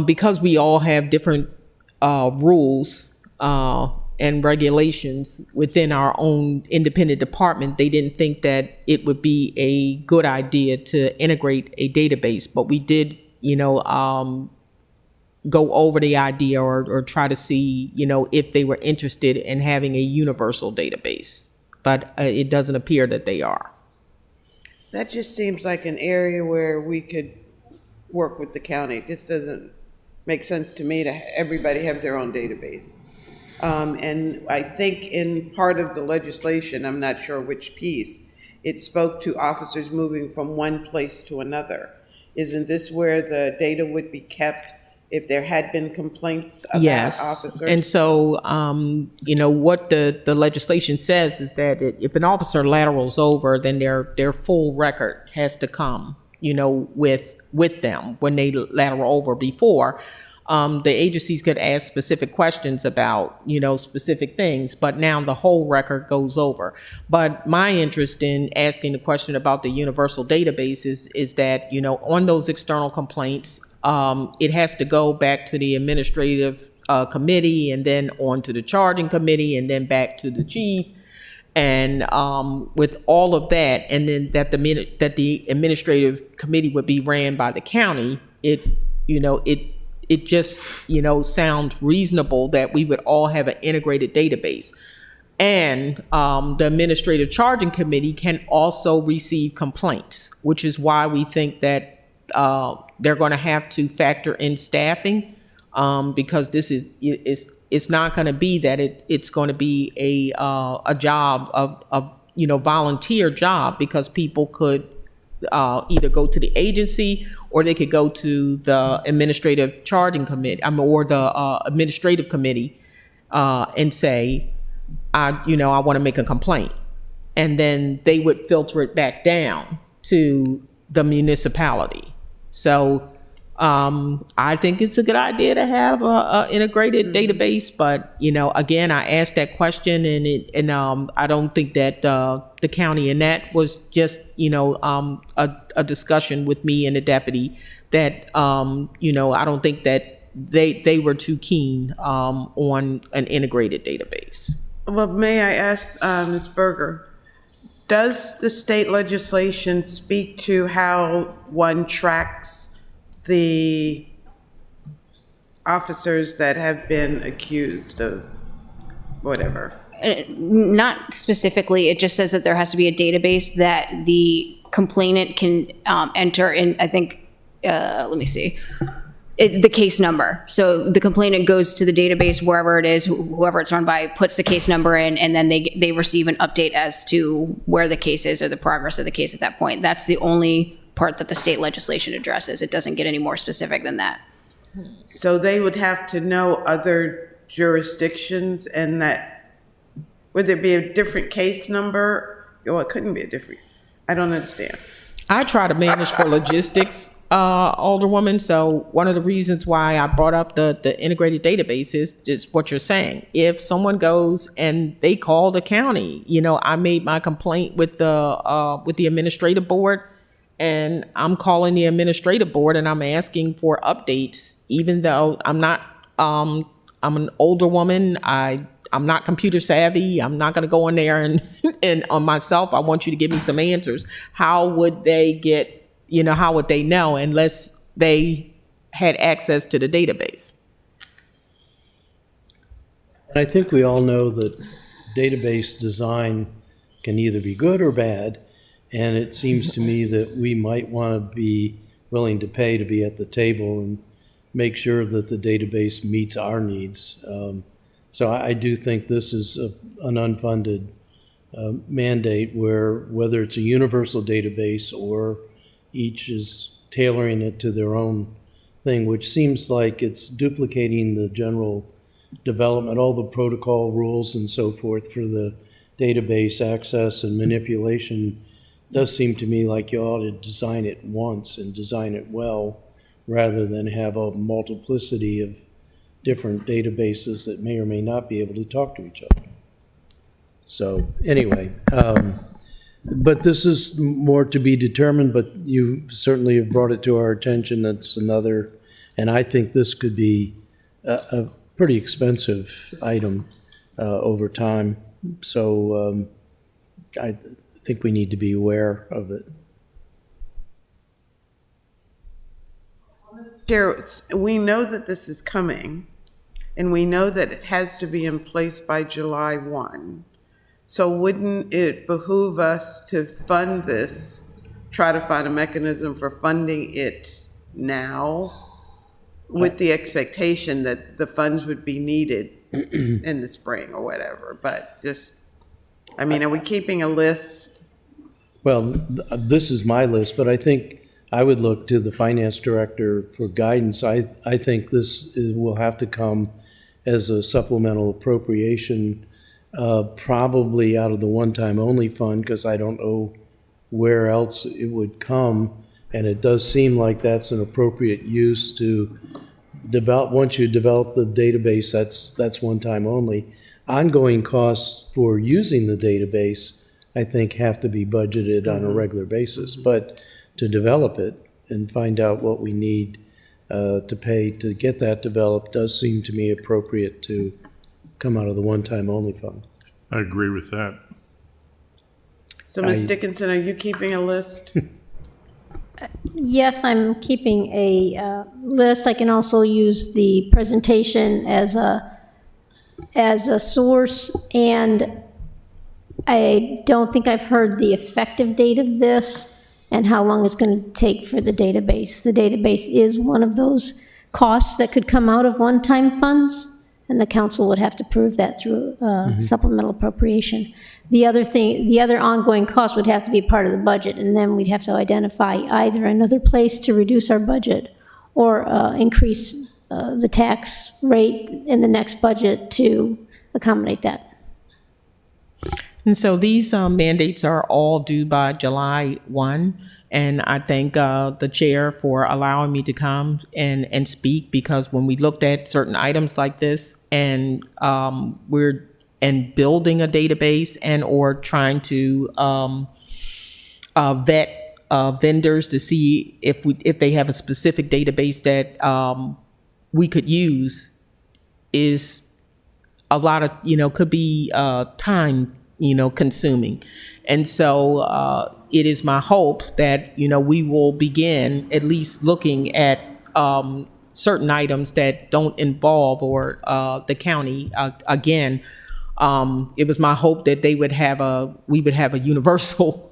because we all have different rules and regulations within our own independent department, they didn't think that it would be a good idea to integrate a database. But we did, you know, go over the idea or try to see, you know, if they were interested in having a universal database. But it doesn't appear that they are. That just seems like an area where we could work with the county. It just doesn't make sense to me to everybody have their own database. And I think in part of the legislation, I'm not sure which piece, it spoke to officers moving from one place to another. Isn't this where the data would be kept if there had been complaints about officers? Yes. And so, you know, what the legislation says is that if an officer laterals over, then their full record has to come, you know, with them when they lateral over. Before, the agencies could ask specific questions about, you know, specific things, but now the whole record goes over. But my interest in asking the question about the universal database is that, you know, on those external complaints, it has to go back to the administrative committee and then on to the charging committee and then back to the chief. And with all of that, and then that the administrative committee would be ran by the county, it just, you know, sounds reasonable that we would all have an integrated database. And the administrative charging committee can also receive complaints, which is why we think that they're going to have to factor in staffing, because this is it's not going to be that it's going to be a job of you know, volunteer job, because people could either go to the agency or they could go to the administrative charging committee, or the administrative committee, and say, I want to make a complaint, and then they would filter it back down to the municipality. So I think it's a good idea to have a integrated database, but, you know, again, I asked that question, and I don't think that the county, and that was just, you know, a discussion with me and the deputy that, you know, I don't think that they were too keen on an integrated database. Well, may I ask Ms. Berger, does the state legislation speak to how one tracks the officers that have been accused of whatever? Not specifically. It just says that there has to be a database that the complainant can enter in, I think, let me see, the case number. So the complainant goes to the database, wherever it is, whoever it's run by, puts the case number in, and then they receive an update as to where the case is or the progress of the case at that point. That's the only part that the state legislation addresses. It doesn't get any more specific than that. So they would have to know other jurisdictions, and that, would there be a different case number? Well, it couldn't be a different, I don't understand. I try to manage for logistics, Alderwoman. So one of the reasons why I brought up the integrated database is just what you're saying. If someone goes and they call the county, you know, I made my complaint with the administrative board, and I'm calling the administrative board and I'm asking for updates, even though I'm not, I'm an older woman. I'm not computer savvy. I'm not going to go in there and on myself, I want you to give me some answers. How would they get, you know, how would they know unless they had access to the database? I think we all know that database design can either be good or bad. And it seems to me that we might want to be willing to pay to be at the table and make sure that the database meets our needs. So I do think this is an unfunded mandate where whether it's a universal database or each is tailoring it to their own thing, which seems like it's duplicating the general development, all the protocol rules and so forth for the database access and manipulation. Does seem to me like you ought to design it once and design it well rather than have a multiplicity of different databases that may or may not be able to talk to each other. So anyway, but this is more to be determined, but you certainly have brought it to our attention. That's another, and I think this could be a pretty expensive item over time. So I think we need to be aware of it. Chair, we know that this is coming, and we know that it has to be in place by July 1. So wouldn't it behoove us to fund this, try to find a mechanism for funding it now with the expectation that the funds would be needed in the spring or whatever? But just, I mean, are we keeping a list? Well, this is my list, but I think I would look to the finance director for guidance. I think will have to come as a supplemental appropriation, probably out of the one-time only fund, because I don't know where else it would come. And it does seem like that's an appropriate use to develop. Once you develop the database, that's one-time only. Ongoing costs for using the database, I think, have to be budgeted on a regular basis. But to develop it and find out what we need to pay to get that developed does seem to me appropriate to come out of the one-time only fund. I agree with that. So, Ms. Dickinson, are you keeping a list? Yes, I'm keeping a list. I can also use the presentation as a source, and I don't think I've heard the effective date of this and how long it's going to take for the database. The database is one of those costs that could come out of one-time funds, and the council would have to prove that through supplemental appropriation. The other ongoing cost would have to be part of the budget, and then we'd have to identify either another place to reduce our budget or increase the tax rate in the next budget to accommodate that. And so these mandates are all due by July 1. And I thank the chair for allowing me to come and speak, because when we looked at certain items like this and we're building a database and or trying to vet vendors to see if they have a specific database that we could use, is a lot of, could be time consuming. And so it is my hope that, we will begin at least looking at certain items that don't involve or the county. Again, it was my hope that we would have a universal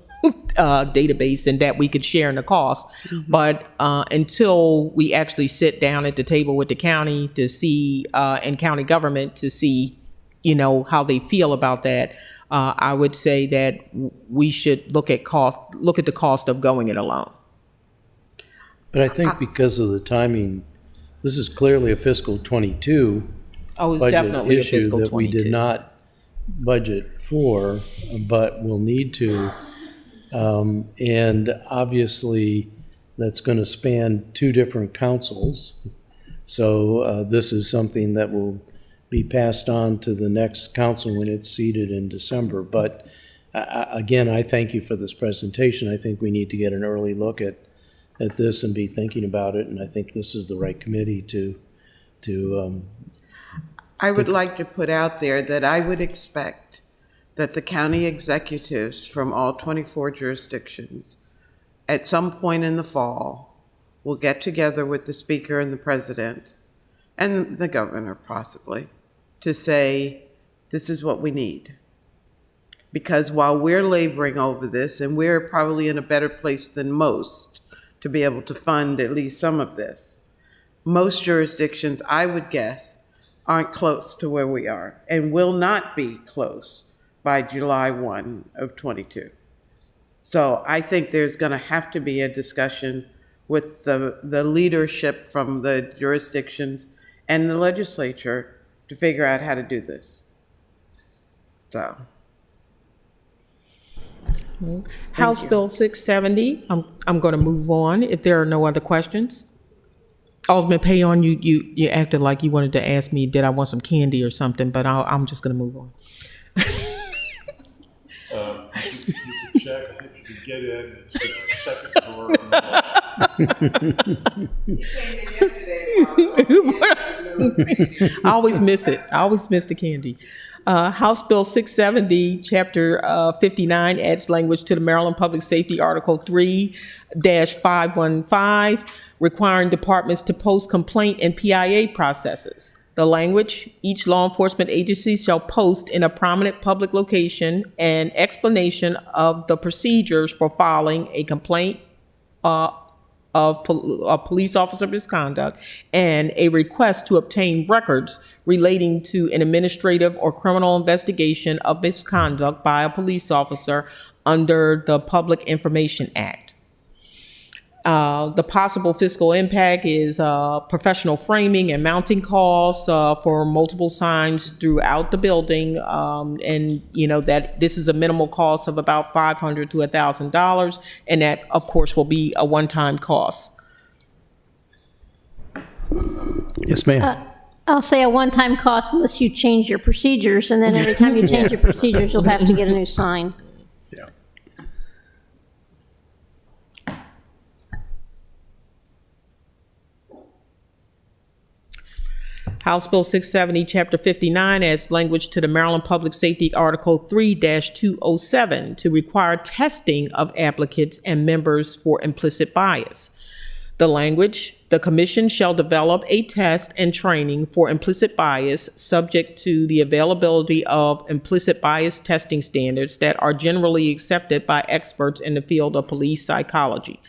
database and that we could share in the cost. Mm-hmm. But until we actually sit down at the table with the county to see, and county government to see, how they feel about that, I would say that we should look at the cost of going it alone. But I think because of the timing, this is clearly a fiscal 22 Oh, it's budget definitely a issue fiscal that 22. we did not budget for, but will need to. And obviously, that's going to span two different councils. So this is something that will be passed on to the next council when it's seated in December. But again, I thank you for this presentation. I think we need to get an early look at this and be thinking about it. And I think this is the right committee to I would like to put out there that I would expect that the county executives from all 24 jurisdictions at some point in the fall will get together with the speaker and the president and the governor possibly to say, this is what we need. Because while we're laboring over this, and we're probably in a better place than most to be able to fund at least some of this, most jurisdictions, I would guess, aren't close to where we are and will not be close by July 1 of '22. So I think there's going to have to be a discussion with the leadership from the jurisdictions and the legislature to figure out how to do this. So. House Bill 670, I'm going to move on if there are no other questions. Alderman Payon, you acted like you wanted to ask me, did I want some candy or something, but I'm just going to move on. You can check if you can get in. It's second door on the left. I always miss it. I always miss the candy. House Bill 670, Chapter 59, adds language to the Maryland Public Safety Article 3-515, requiring departments to post complaint and PIA processes. The language, each law enforcement agency shall post in a prominent public location an explanation of the procedures for filing a complaint of police officer misconduct and a request to obtain records relating to an administrative or criminal investigation of misconduct by a police officer under the Public Information Act. The possible fiscal impact is professional framing and mounting costs for multiple signs throughout the building, and that this is a minimal cost of about $500 to $1,000, and that, of course, will be a one-time cost. Yes, ma'am. I'll say a one-time cost unless you change your procedures, and then every time you change your procedures, you'll have to get a new sign. Yeah. House Bill 670, Chapter 59, adds language to the Maryland Public Safety Article 3-207 to require testing of applicants and members for implicit bias. The language, the commission shall develop a test and training for implicit bias subject to the availability of implicit bias testing standards that are generally accepted by experts in the field of police psychology.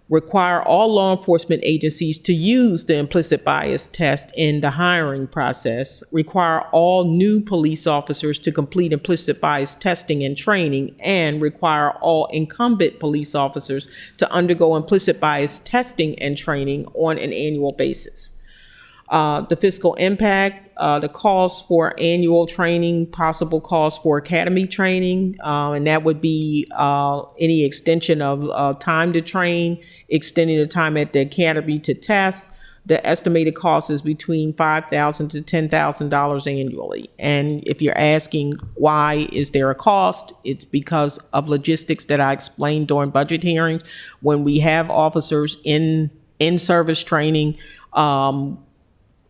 Require all law enforcement agencies to use the implicit bias test in the hiring process. Require all new police officers to complete implicit bias testing and training, and require all incumbent police officers to undergo implicit bias testing and training on an annual basis. The fiscal impact, the cost for annual training, possible cost for academy training, and that would be any extension of time to train, extending the time at the academy to test. The estimated cost is between $5,000 to $10,000 annually. And if you're asking why is there a cost, it's because of logistics that I explained during budget hearings. When we have officers in service training,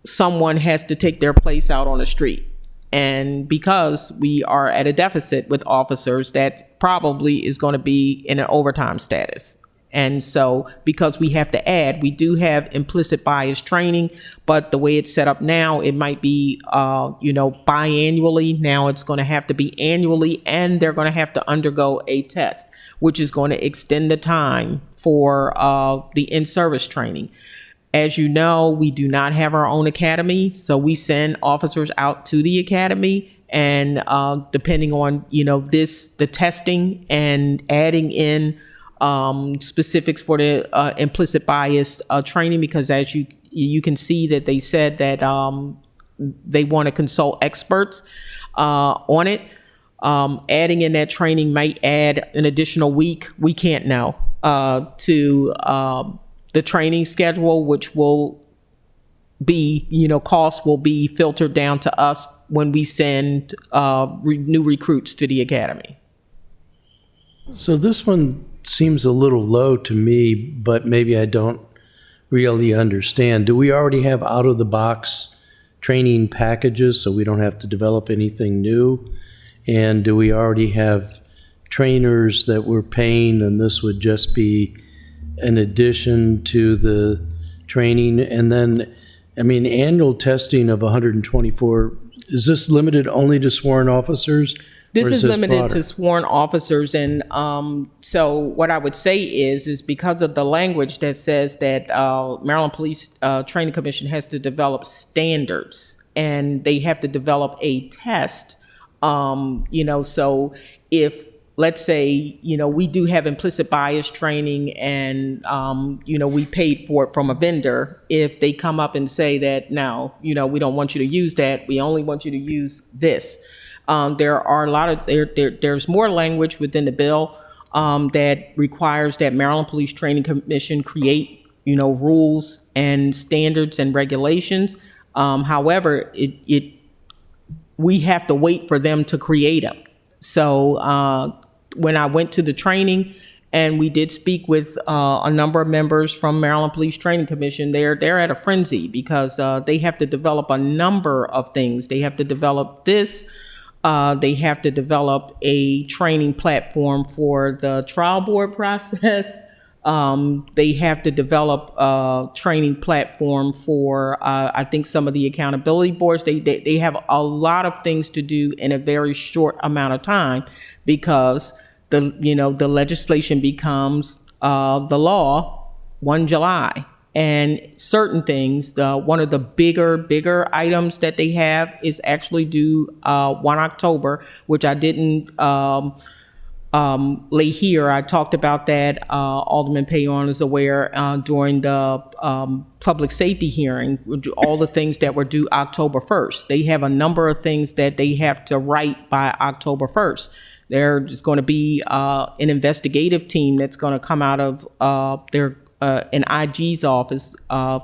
someone has to take their place out on the street. And because we are at a deficit with officers, that probably is going to be in an overtime status. And so because we have to add, we do have implicit bias training, but the way it's set up now, it might be, biannually. Now it's going to have to be annually, and they're going to have to undergo a test, which is going to extend the time for the in-service training. As you know, we do not have our own academy, so we send officers out to the academy, and depending on, the testing and adding in specifics for the implicit bias training, because as you can see that they said that they want to consult experts on it. Adding in that training might add an additional week. We can't know to the training schedule, which will be, costs will be filtered down to us when we send new recruits to the academy. So this one seems a little low to me, but maybe I don't really understand. Do we already have out-of-the-box training packages so we don't have to develop anything new? And do we already have trainers that we're paying, and this would just be in addition to the training? And then, annual testing of 124, is this limited only to sworn officers, This Or is this limited broader? to sworn officers, and so what I would say is because of the language that says that Maryland Police Training Commission has to develop standards, and they have to develop a test. So if, let's say, we do have implicit bias training, and we paid for it from a vendor. If they come up and say that, no, we don't want you to use that, we only want you to use this. There are a lot of there's more language within the bill that requires that Maryland Police Training Commission create rules and standards and regulations. However, we have to wait for them to create them. So when I went to the training, and we did speak with a number of members from Maryland Police Training Commission, they're at a frenzy because they have to develop a number of things. They have to develop this. They have to develop a training platform for the trial board process. They have to develop a training platform for, I think, some of the accountability boards. They have a lot of things to do in a very short amount of time because the legislation becomes the law 1 July. And certain things, one of the bigger items that they have is actually due 1 October, which I didn't lay here. I talked about that. Alderman Payon is aware during the public safety hearing, all the things that were due October 1st. They have a number of things that they have to write by October 1st. There's going to be an investigative team that's going to come out of an IG's office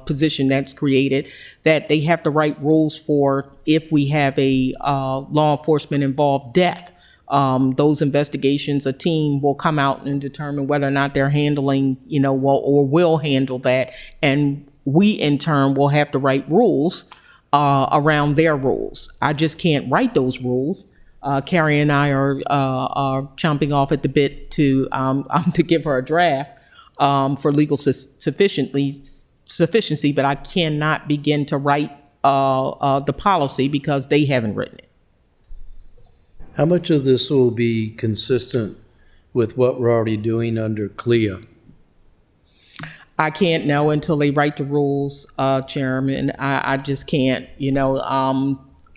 position that's created that they have to write rules for if we have a law enforcement involved death. Those investigations, a team will come out and determine whether or not they're handling, or will handle that. And we in turn will have to write rules around their rules. I just can't write those rules. Carrie and I are chomping off at the bit to give her a draft for legal sufficiency, but I cannot begin to write the policy because they haven't written it. How much of this will be consistent with what we're already doing under CLIA? I can't know until they write the rules, Chairman. I just can't,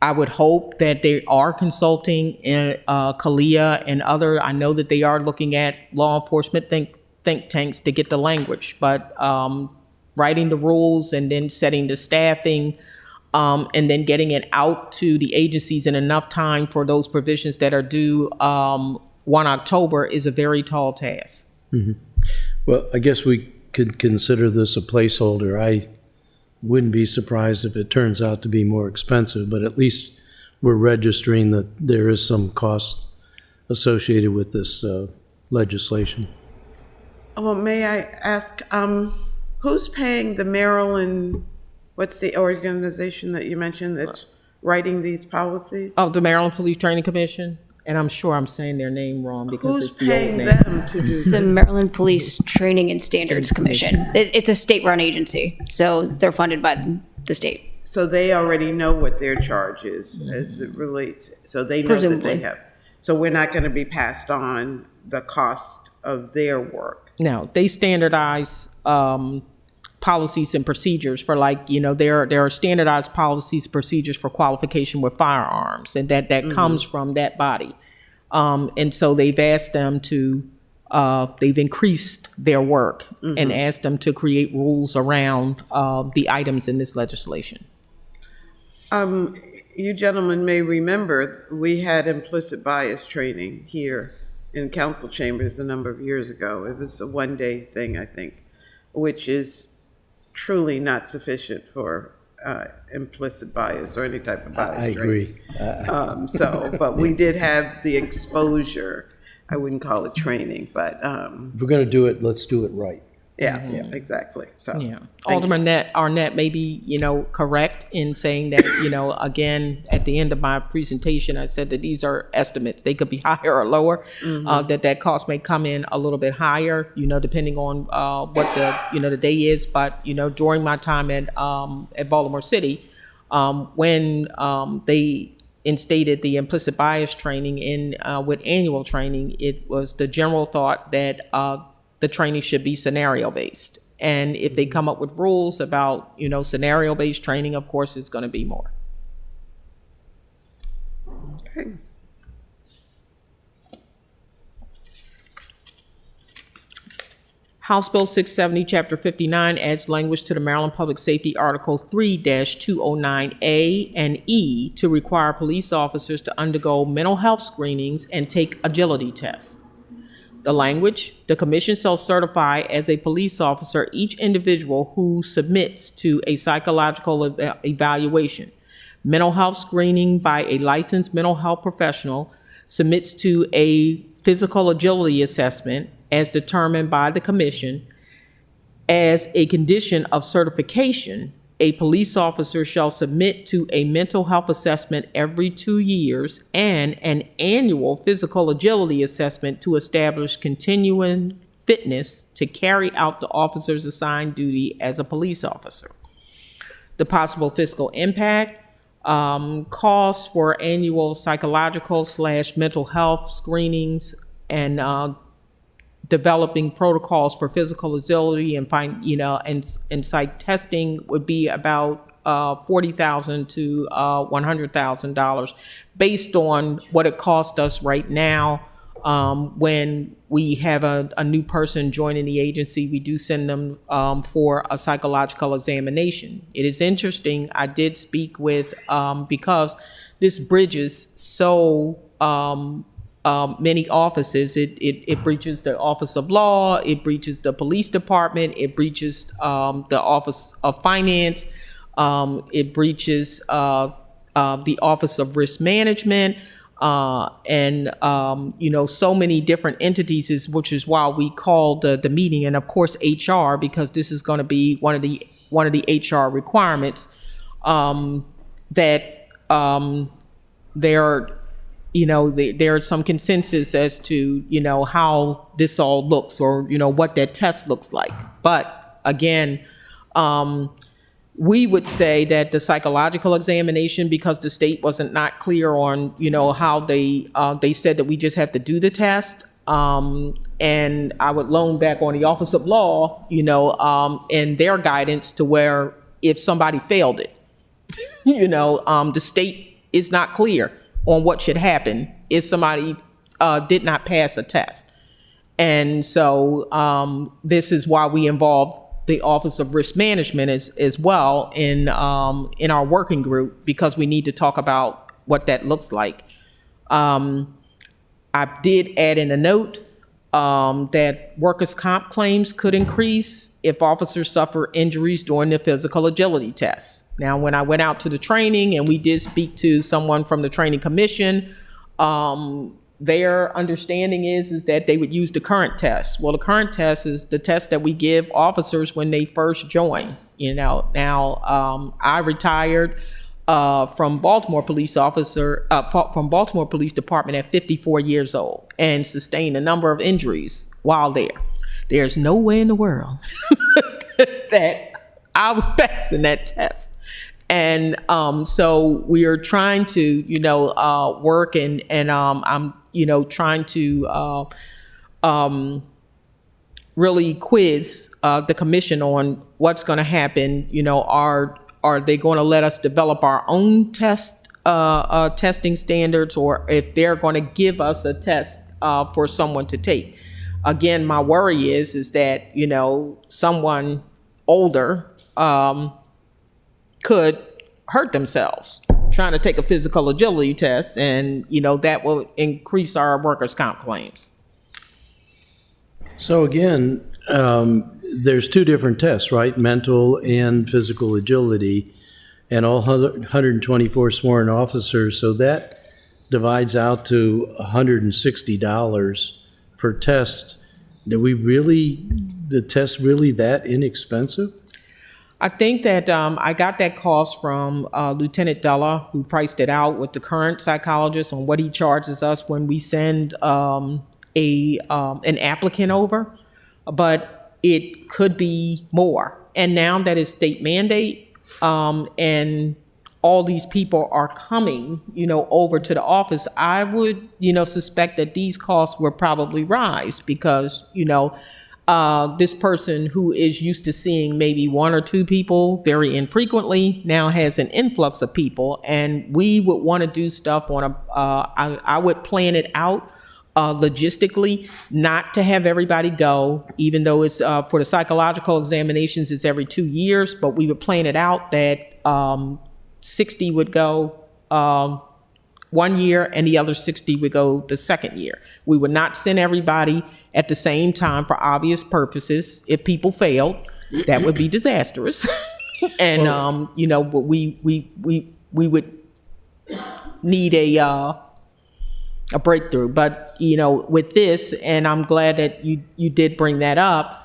I would hope that they are consulting in CALEA and other. I know that they are looking at law enforcement think tanks to get the language, but writing the rules and then setting the staffing and then getting it out to the agencies in enough time for those provisions that are due 1 October is a very tall task. Mm-hmm. Well, I guess we could consider this a placeholder. I wouldn't be surprised if it turns out to be more expensive, but at least we're registering that there is some cost associated with this legislation. Well, may I ask, who's paying the Maryland, what's the organization that you mentioned that's writing these policies? Oh, the Maryland Police Training Commission? And I'm sure I'm saying their name wrong because Who's it's the old paying name. them to do It's the this? Maryland Police Training and Standards Commission. It's a state-run agency, so they're funded by the state. So they already know what their charge is as it relates, so they know that Presumably. they have. So we're not going to be passed on the cost of their work. No, they standardize policies and procedures for there are standardized policies, procedures for qualification with firearms, and that comes from that body. And so they've asked them to, they've increased their work and asked them to create rules around the items in this legislation. You gentlemen may remember, we had implicit bias training here in council chambers a number of years ago. It was a one-day thing, I think, which is truly not sufficient for implicit bias or any type of bias I training. agree. But we did have the exposure. I wouldn't call it training, but If we're going to do it, let's do it right. yeah, exactly. So Yeah. thank you. Alderman Arnett may be, correct in saying that, again, at the end of my presentation, I said that these are estimates. They could be higher or lower, that cost may come in a little bit higher, depending on what the day is. But, during my time at Baltimore City, when they instated the implicit bias training in with annual training, it was the general thought that the training should be scenario based. And if they come up with rules about, scenario based training, of course, it's going to be more. Okay. House Bill 670, Chapter 59 adds language to the Maryland Public Safety Article 3-209A and E to require police officers to undergo mental health screenings and take agility tests. The language, the commission shall certify as a police officer each individual who submits to a psychological evaluation, mental health screening by a licensed mental health professional, submits to a physical agility assessment as determined by the commission. As a condition of certification, a police officer shall submit to a mental health assessment every 2 years and an annual physical agility assessment to establish continuing fitness to carry out the officer's assigned duty as a police officer. The possible fiscal impact, costs for annual psychological/mental health screenings and developing protocols for physical agility and and psych testing would be about $40,000 to $100,000 based on what it costs us right now. When we have a new person joining the agency, we do send them for a psychological examination. It is interesting. I did speak with, because this bridges so many offices. It breaches the Office of Law, it breaches the Police Department, it breaches the Office of Finance, it breaches the Office of Risk Management, and so many different entities, which is why we called the meeting, and of course HR, because this is going to be one of the HR requirements, that there's some consensus as to, how this all looks or, what that test looks like. But again, we would say that the psychological examination, because the state wasn't not clear on, how they said that we just have to do the test. And I would loan back on the Office of Law, and their guidance to where if somebody failed it, the state is not clear on what should happen if somebody did not pass a test. And so this is why we involved the Office of Risk Management as well in our working group, because we need to talk about what that looks like. I did add in a note that workers' comp claims could increase if officers suffer injuries during the physical agility tests. Now, when I went out to the training and we did speak to someone from the training commission, their understanding is that they would use the current test. Well, the current test is the test that we give officers when they first join. Now, I retired from Baltimore Police Department at 54 years old and sustained a number of injuries while there. There's no way in the world that I was passing that test. And so we are trying to, work and I'm, trying to really quiz the commission on what's going to happen. Are they going to let us develop our own testing standards, or if they're going to give us a test for someone to take? Again, my worry is that, someone older could hurt themselves trying to take a physical agility test, and that will increase our workers' comp claims. So again, there's two different tests, right? Mental and physical agility, and all 124 sworn officers. So that divides out to $160 per test. The test really that inexpensive? I think that I got that cost from Lieutenant Della, who priced it out with the current psychologist on what he charges us when we send an applicant over, but it could be more. And now that it's state mandate, and all these people are coming, over to the office, I would, suspect that these costs will probably rise because, this person who is used to seeing maybe one or two people very infrequently now has an influx of people, and we would want to do stuff on I would plan it out logistically, not to have everybody go, even though it's for the psychological examinations, it's every 2 years, but we would plan it out that 60 would go 1 year and the other 60 would go the second year. We would not send everybody at the same time for obvious purposes. If people failed, that would be disastrous. And, but we would need a breakthrough. But, with this, and I'm glad that you did bring that up,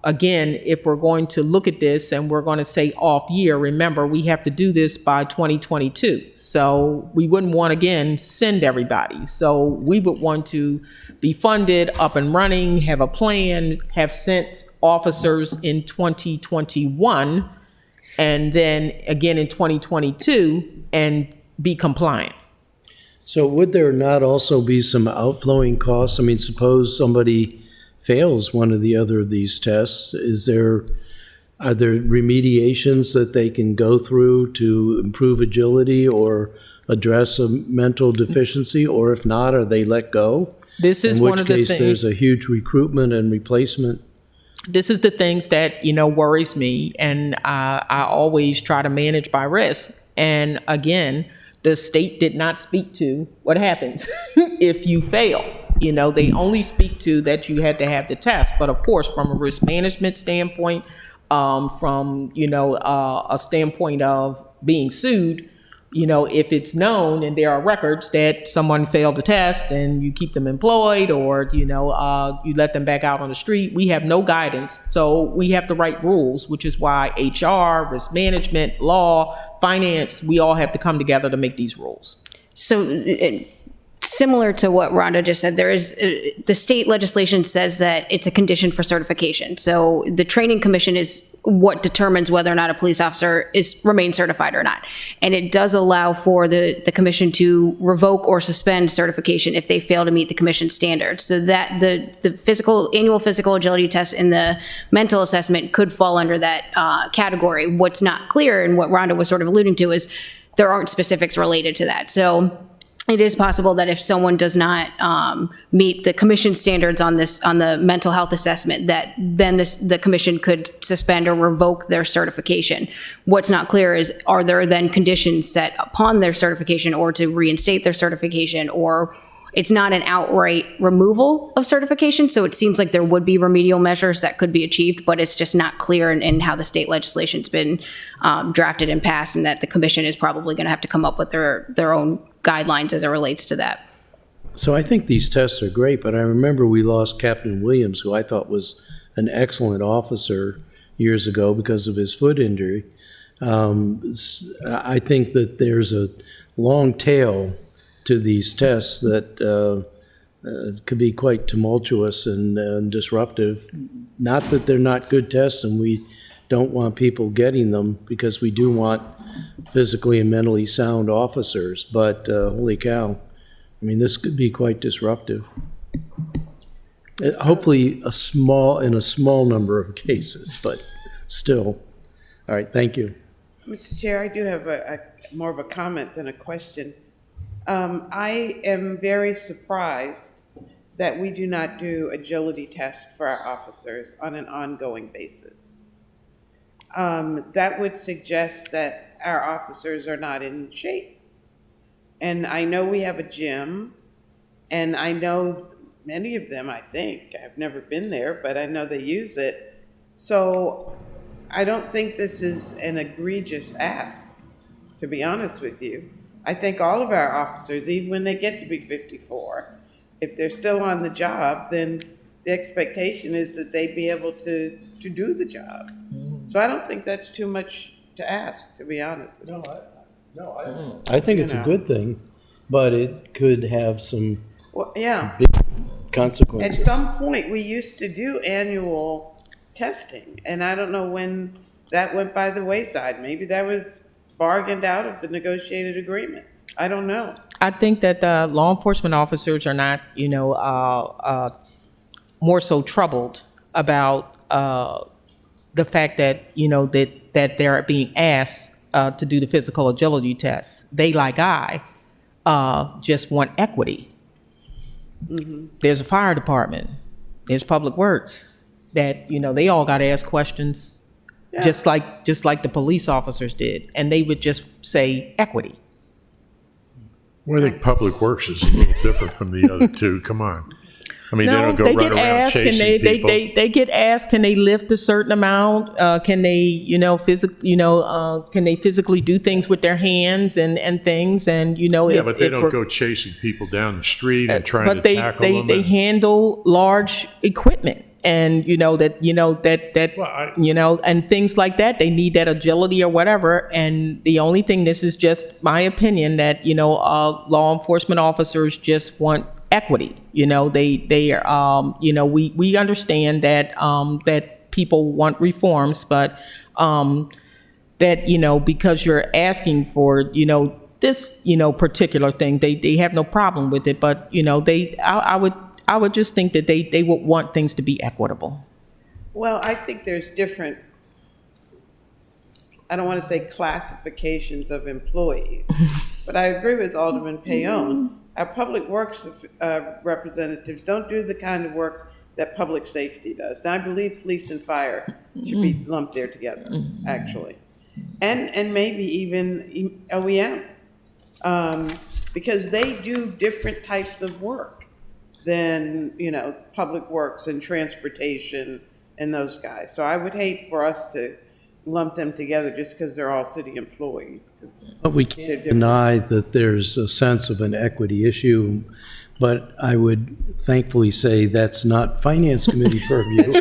again, if we're going to look at this and we're going to say off year, remember, we have to do this by 2022. So we wouldn't want, again, send everybody. So we would want to be funded, up and running, have a plan, have sent officers in 2021, and then again in 2022, and be compliant. So would there not also be some outflowing costs? I mean, suppose somebody fails one or the other of these tests, are there remediations that they can go through to improve agility or address a mental deficiency? Or if not, are they let go? This is one of the in which case things. There's a huge recruitment and replacement. This is the things that, worries me, and I always try to manage by risk. And again, the state did not speak to what happens if you fail. They only speak to that you had to have the test. But of course, from a risk management standpoint, from, a standpoint of being sued, if it's known and there are records that someone failed the test and you keep them employed or, you let them back out on the street, we have no guidance. So we have to write rules, which is why HR, risk management, law, finance, we all have to come together to make these rules. So similar to what Rhonda just said, there is the state legislation says that it's a condition for certification. So the training commission is what determines whether or not a police officer remains certified or not. And it does allow for the commission to revoke or suspend certification if they fail to meet the commission standards. So that the annual physical agility test and the mental assessment could fall under that category. What's not clear, and what Rhonda was sort of alluding to, is there aren't specifics related to that. So it is possible that if someone does not meet the commission standards on the mental health assessment, that then the commission could suspend or revoke their certification. What's not clear is, are there then conditions set upon their certification or to reinstate their certification, or it's not an outright removal of certification. So it seems like there would be remedial measures that could be achieved, but it's just not clear in how the state legislation's been drafted and passed, and that the commission is probably going to have to come up with their own guidelines as it relates to that. So I think these tests are great, but I remember we lost Captain Williams, who I thought was an excellent officer years ago because of his foot injury. I think that there's a long tail to these tests that could be quite tumultuous and disruptive. Not that they're not good tests, and we don't want people getting them, because we do want physically and mentally sound officers, but holy cow, I mean, this could be quite disruptive. Hopefully in a small number of cases, but still. All right, thank you. Mr. Chair, I do have more of a comment than a question. I am very surprised that we do not do agility tests for our officers on an ongoing basis. That would suggest that our officers are not in shape. And I know we have a gym, and I know many of them, I think, I've never been there, but I know they use it. So I don't think this is an egregious ask, to be honest with you. I think all of our officers, even when they get to be 54, if they're still on the job, then the expectation is that they'd be able to do the job. So I don't think that's too much to ask, to be honest with you. I think it's a good thing, but it could have some Well, yeah. big At consequences. some point, we used to do annual testing, and I don't know when that went by the wayside. Maybe that was bargained out of the negotiated agreement. I don't know. I think that law enforcement officers are not, more so troubled about the fact that, that they're being asked to do the physical agility tests. They, like I, just want equity. There's a fire department, there's public works, that, they all got to ask questions, just like the police officers did, and they would just say equity. Well, I think Public Works is a little different from the other two. Come on. I mean, they don't go run around chasing people. They get asked, can they lift a certain amount? Can they, can they physically do things with their hands and things? And, Yeah, but they don't go chasing people down the street and trying to tackle them. They handle large equipment. And and things like that. They need that agility or whatever. And the only thing, this is just my opinion, that law enforcement officers just want equity. We understand that that people want reforms, but that because you're asking for this particular thing, they have no problem with it. But I would just think that they would want things to be equitable. Well, I think there's different, I don't want to say classifications of employees, but I agree with Alderman Payon. Our public works representatives don't do the kind of work that public safety does. Now, I believe police and fire should be lumped there together, actually. And maybe even OEM, because they do different types of work than, public works and transportation and those guys. So I would hate for us to lump them together just because they're all city employees. But we can't deny that there's a sense of an equity issue, but I would thankfully say that's not Finance Committee purview.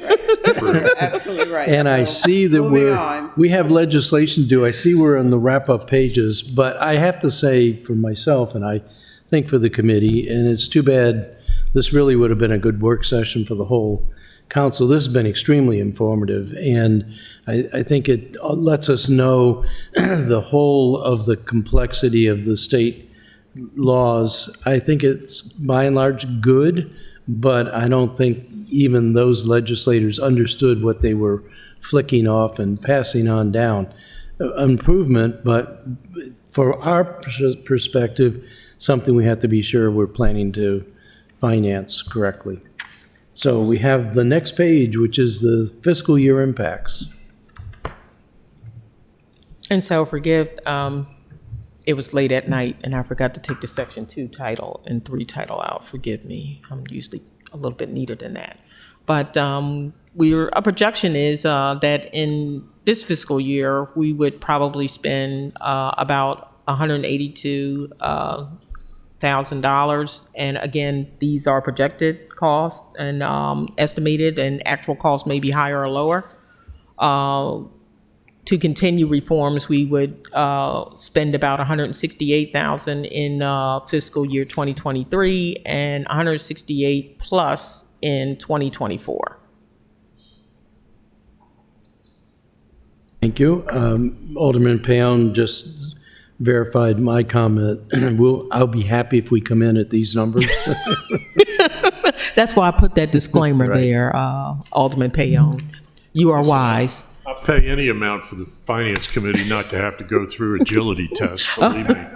Absolutely right. And I see that we have legislation to do. I see we're on the wrap-up pages, but I have to say for myself, and I think for the committee, and it's too bad, this really would have been a good work session for the whole council. This has been extremely informative, and I think it lets us know the whole of the complexity of the state laws. I think it's by and large good, but I don't think even those legislators understood what they were flicking off and passing on down. Improvement, but for our perspective, something we have to be sure we're planning to finance correctly. So we have the next page, which is the fiscal year impacts. And so forgive, it was late at night and I forgot to take the section 2 title and 3 title out. Forgive me. I'm usually a little bit neater than that. But our projection is that in this fiscal year, we would probably spend about $182,000. And again, these are projected costs and estimated, and actual costs may be higher or lower. To continue reforms, we would spend about $168,000 in fiscal year 2023 and $168 plus in 2024. Thank you. Alderman Payon just verified my comment. I'll be happy if we come in at these numbers. That's why I put that disclaimer Right. there, Alderman Payon. You are wise. I'll pay any amount for the Finance Committee not to have to go through agility tests, believe me.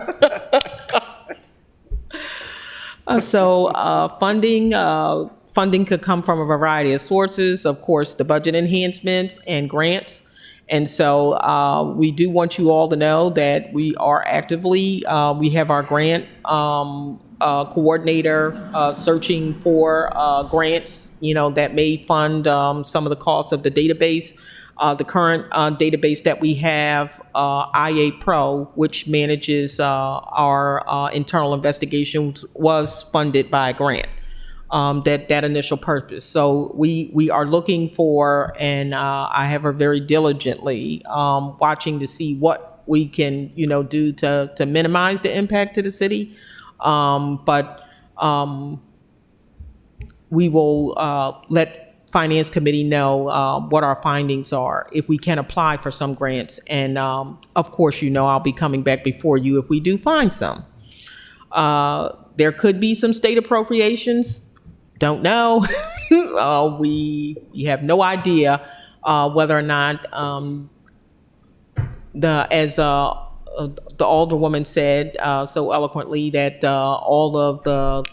Funding could come from a variety of sources. Of course, the budget enhancements and grants. And so we do want you all to know that we are actively, we have our grant coordinator searching for grants, that may fund some of the costs of the database. The current database that we have, IA Pro, which manages our internal investigations, was funded by a grant. That initial purpose. So we are looking for, and I have her very diligently watching to see what we can do to minimize the impact to the city. But we will let Finance Committee know what our findings are, if we can apply for some grants. And of course, I'll be coming back before you if we do find some. There could be some state appropriations. Don't know. We have no idea whether or not as the alderwoman said so eloquently, that all of the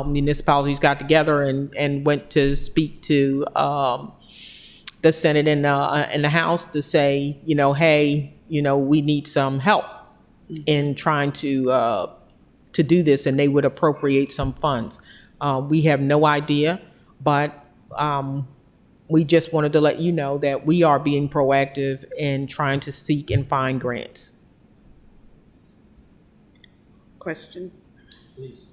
municipalities got together and went to speak to the Senate and the House to say, hey, we need some help in trying to do this, and they would appropriate some funds. We have no idea, but we just wanted to let you know that we are being proactive in trying to seek and find grants. Question? Please.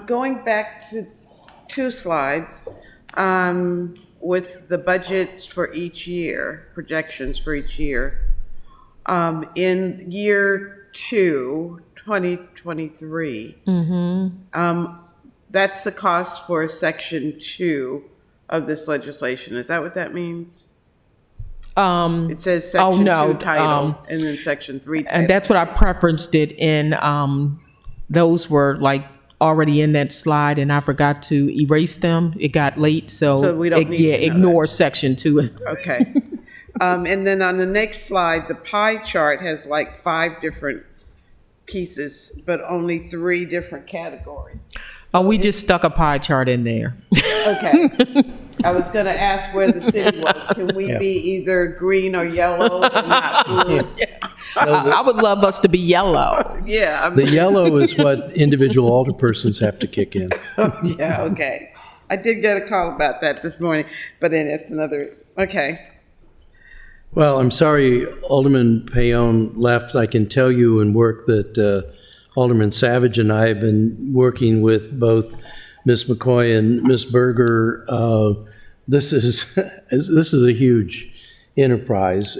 Going back to 2 slides, with the budgets for each year, projections for each year, in year 2, 2023, that's the cost for Section 2 of this legislation. Is that what that means? It says Section 2 title and then Section 3 title. And that's what I preferenced it in. Those were like already in that slide, and I forgot to erase them. It got late, so we don't need to know ignore Section 2. Okay. And then on the next slide, the pie chart has like 5 different pieces, but only 3 different categories. We just stuck a pie chart in there. Okay. I was going to ask where the city was. Can we be either green or yellow, and not blue? I would love us to be yellow. Yeah. The yellow is what individual alderpersons have to kick in. Yeah, okay. I did get a call about that this morning, but then it's another, okay. Well, I'm sorry Alderman Payon left. I can tell you in work that Alderman Savage and I have been working with both Ms. McCoy and Ms. Berger. This is a huge enterprise.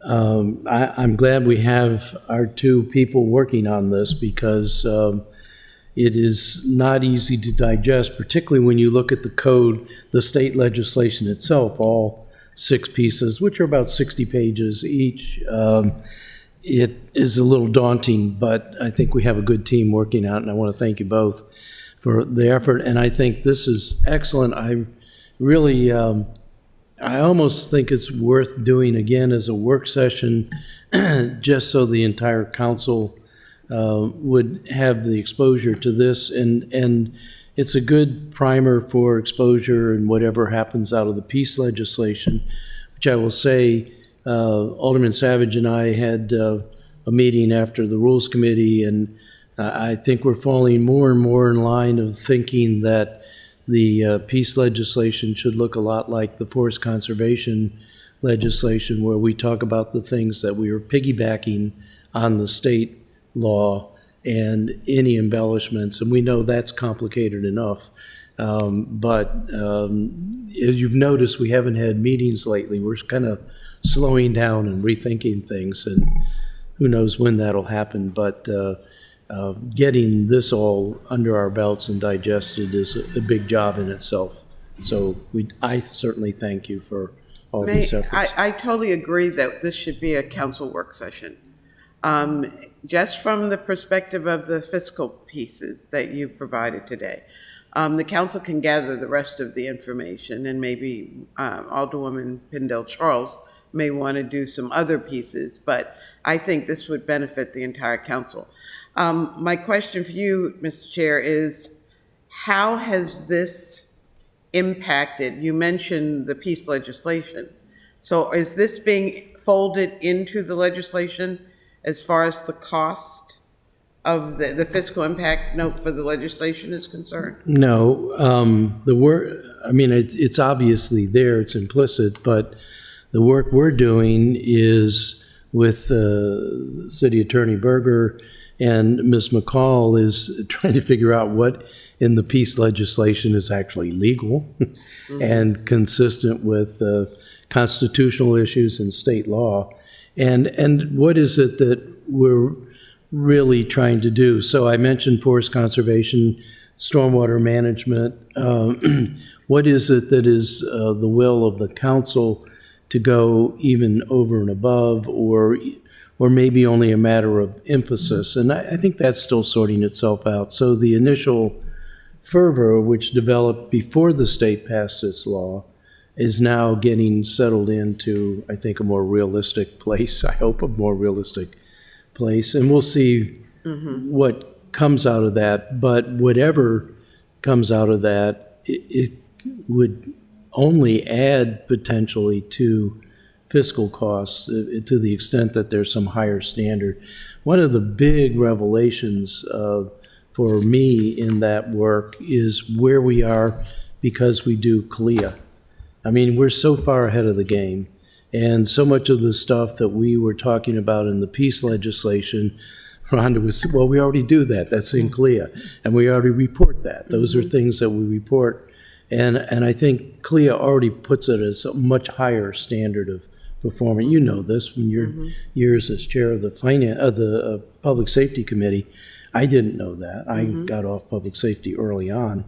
I'm glad we have our 2 people working on this, because it is not easy to digest, particularly when you look at the code, the state legislation itself, all 6 pieces, which are about 60 pages each. It is a little daunting, but I think we have a good team working on it, and I want to thank you both for the effort. And I think this is excellent. I really, I almost think it's worth doing again as a work session, just so the entire council would have the exposure to this. And it's a good primer for exposure and whatever happens out of the peace legislation, which I will say, Alderman Savage and I had a meeting after the Rules Committee, and I think we're falling more and more in line of thinking that the peace legislation should look a lot like the forest conservation legislation, where we talk about the things that we are piggybacking on the state law and any embellishments. And we know that's complicated enough. But as you've noticed, we haven't had meetings lately. We're kind of slowing down and rethinking things, and who knows when that'll happen. But getting this all under our belts and digested is a big job in itself. So I certainly thank you for all these efforts. I totally agree that this should be a council work session. Just from the perspective of the fiscal pieces that you provided today, the council can gather the rest of the information, and maybe Alderwoman Pindell-Charles may want to do some other pieces, but I think this would benefit the entire council. My question for you, Mr. Chair, is how has this impacted, you mentioned the peace legislation, so is this being folded into the legislation as far as the cost of the fiscal impact note for the legislation is concerned? No, the work, I mean, it's obviously there, it's implicit, but the work we're doing is with City Attorney Berger and Ms. McCall is trying to figure out what in the peace legislation is actually legal and consistent with constitutional issues and state law. And what is it that we're really trying to do? So I mentioned forest conservation, stormwater management. what is it that is the will of the council to go even over and above, or maybe only a matter of emphasis? And I think that's still sorting itself out. So the initial fervor, which developed before the state passed its law, is now getting settled into, I think, a more realistic place. I hope a more realistic place. And we'll see what comes out of that. But whatever comes out of that, it would only add potentially to fiscal costs to the extent that there's some higher standard. One of the big revelations for me in that work is where we are because we do CLIA. I mean, we're so far ahead of the game. And so much of the stuff that we were talking about in the peace legislation, Rhonda was, well, we already do that. That's in CLIA. And we already report that. Those are things that we report. And I think CLIA already puts it as a much higher standard of performance. You know this from your years as chair of the Public Safety Committee. I didn't know that. I got off public safety early on.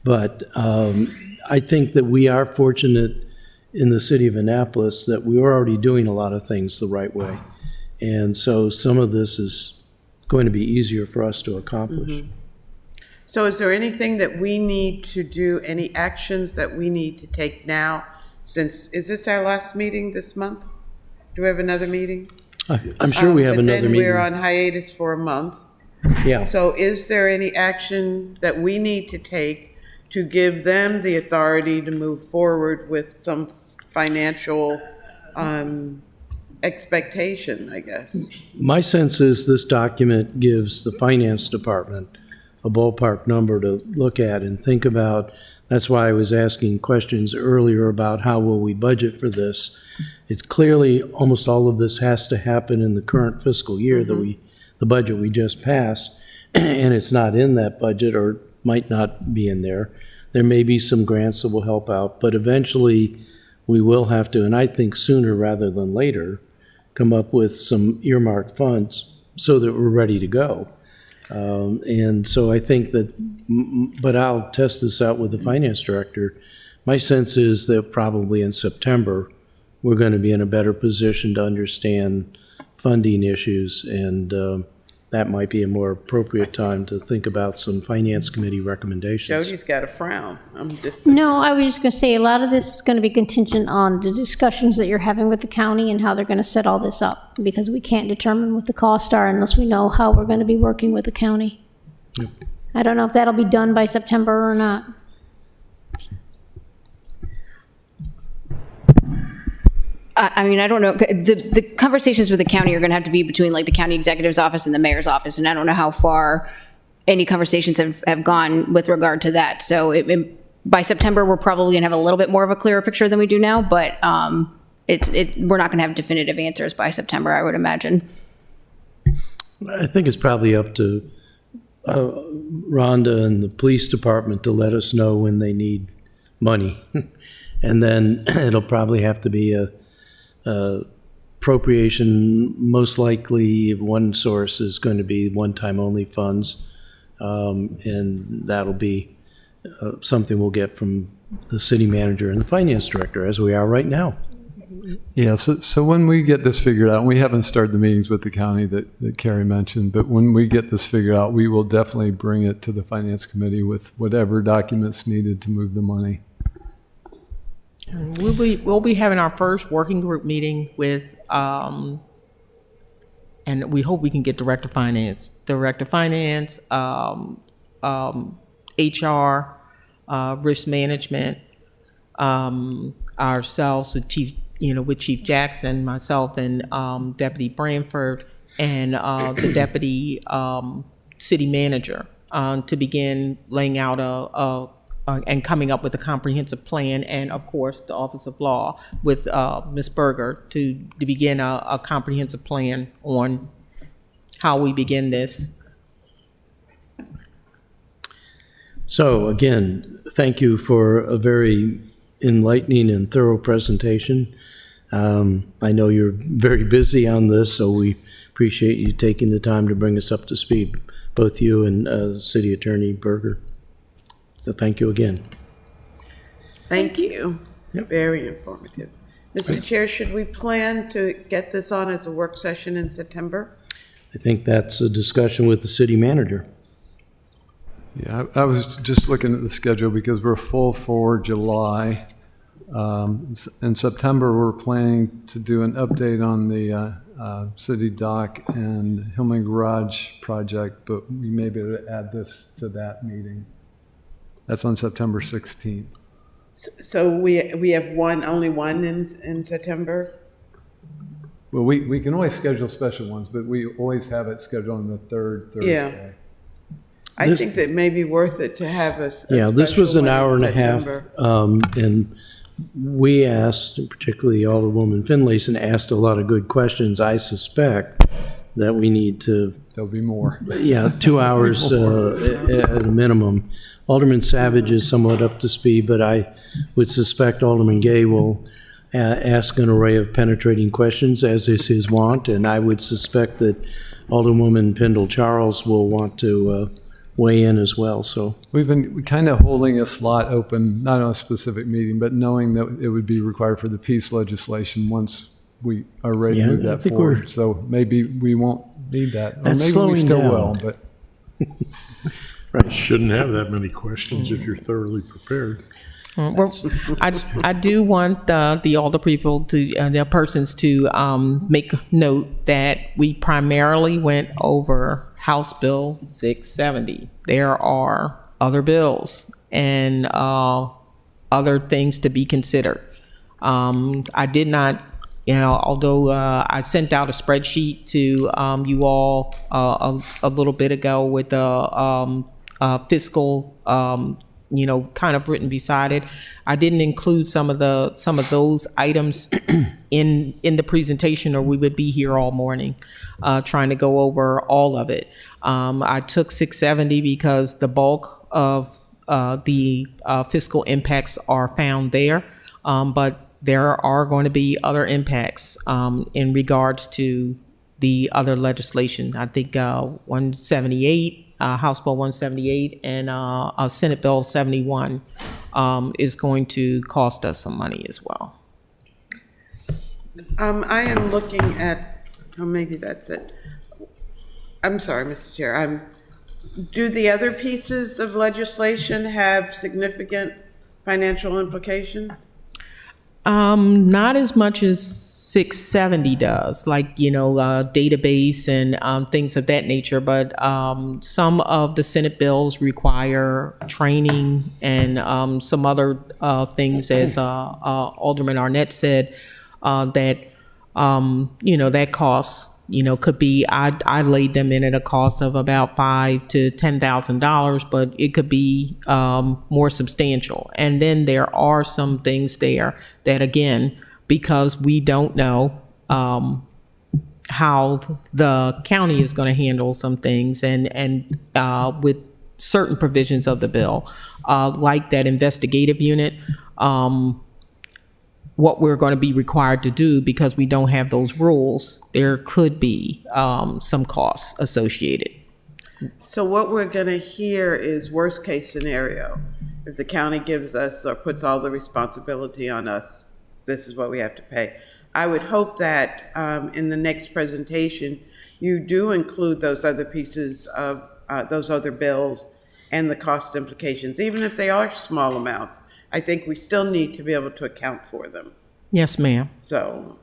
But I think that we are fortunate in the city of Annapolis that we are already doing a lot of things the right way. And so some of this is going to be easier for us to accomplish. So is there anything that we need to do, any actions that we need to take now? Is this our last meeting this month? Do we have another meeting? I'm sure we have another But then meeting. we're on hiatus for a month. Yeah. So is there any action that we need to take to give them the authority to move forward with some financial expectation, I guess? My sense is this document gives the finance department a ballpark number to look at and think about. That's why I was asking questions earlier about how will we budget for this. It's clearly almost all of this has to happen in the current fiscal year that the budget we just passed, and it's not in that budget or might not be in there. There may be some grants that will help out, but eventually we will have to, and I think sooner rather than later, come up with some earmarked funds so that we're ready to go. And so I think that, but I'll test this out with the finance director. My sense is that probably in September, we're going to be in a better position to understand funding issues, and that might be a more appropriate time to think about some finance committee recommendations. Jody's got a frown. I'm just. No, I was just going to say, a lot of this is going to be contingent on the discussions that you're having with the county and how they're going to set all this up, because we can't determine what the costs are unless we know how we're going to be working with the county. Yep. I don't know if that'll be done by September or not. I mean, I don't know. The conversations with the county are going to have to be between like the county executive's office and the mayor's office. And I don't know how far any conversations have gone with regard to that. So by September, we're probably going to have a little bit more of a clearer picture than we do now. But we're not going to have definitive answers by September, I would imagine. I think it's probably up to Rhonda and the police department to let us know when they need money. And then it'll probably have to be a appropriation. Most likely one source is going to be one-time only funds, and that'll be something we'll get from the city manager and the finance director, as we are right now. Yeah, so when we get this figured out, and we haven't started the meetings with the county that Carrie mentioned, but when we get this figured out, we will definitely bring it to the finance committee with whatever documents needed to move the money. We'll be having our first working group meeting with, and we hope we can get Director of Finance, HR, risk management, ourselves, with Chief Jackson, myself, and Deputy Branford, and the Deputy City Manager to begin laying out and coming up with a comprehensive plan, and of course the Office of Law with Ms. Berger to begin a comprehensive plan on how we begin this. So again, thank you for a very enlightening and thorough presentation. I know you're very busy on this, so we appreciate you taking the time to bring us up to speed, both you and City Attorney Berger. So thank you again. Thank you. Very informative. Mr. Chair, should we plan to get this on as a work session in September? I think that's a discussion with the city manager. Yeah, I was just looking at the schedule because we're full for July. In September, we're planning to do an update on the city dock and Hillman Garage project, but we may be able to add this to that meeting. That's on September 16th. So we have only one in September? Well, we can always schedule special ones, but we always have it scheduled on the third Thursday. Yeah. I think that may be worth it to have a Yeah, this was an special one in hour and a half, September. and we asked, particularly Alderwoman Finlayson asked a lot of good questions. I suspect that we need to, There'll be more. 2 hours at a minimum. Alderman Savage is somewhat up to speed, but I would suspect Alderman Gay will ask an array of penetrating questions, as is his wont, and I would suspect that Alderwoman Pendle Charles will want to weigh in as well, so. We've been kind of holding a slot open, not on a specific meeting, but knowing that it would be required for the peace legislation once we are ready to Yeah, move I that think forward. So maybe we won't need that. Or That's maybe we slowing still down. will, but Shouldn't have that many questions if you're thoroughly prepared. Well, I do want the older people to, their persons to make note that we primarily went over House Bill 670. There are other bills and other things to be considered. I did not, although I sent out a spreadsheet to you all a little bit ago with the fiscal, kind of written beside it. I didn't include some of those items in the presentation, or we would be here all morning trying to go over all of it. I took 670 because the bulk of the fiscal impacts are found there, but there are going to be other impacts in regards to the other legislation. I think 178. House Bill 178 and Senate Bill 71 is going to cost us some money as well. I am looking at, maybe that's it. I'm sorry, Mr. Chair. Do the other pieces of legislation have significant financial implications? Not as much as 670 does, like, database and things of that nature, but some of the Senate bills require training and some other things, as Alderman Arnett said, that, that costs, could be, I laid them in at a cost of about $5,000 to $10,000, but it could be more substantial. And then there are some things there that, again, because we don't know how the county is going to handle some things, and with certain provisions of the bill, like that investigative unit, what we're going to be required to do, because we don't have those rules, there could be some costs associated. So what we're going to hear is worst case scenario. If the county gives us or puts all the responsibility on us, this is what we have to pay. I would hope that in the next presentation, you do include those other pieces of those other bills and the cost implications, even if they are small amounts. I think we still need to be able to account for them. Yes, ma'am. So,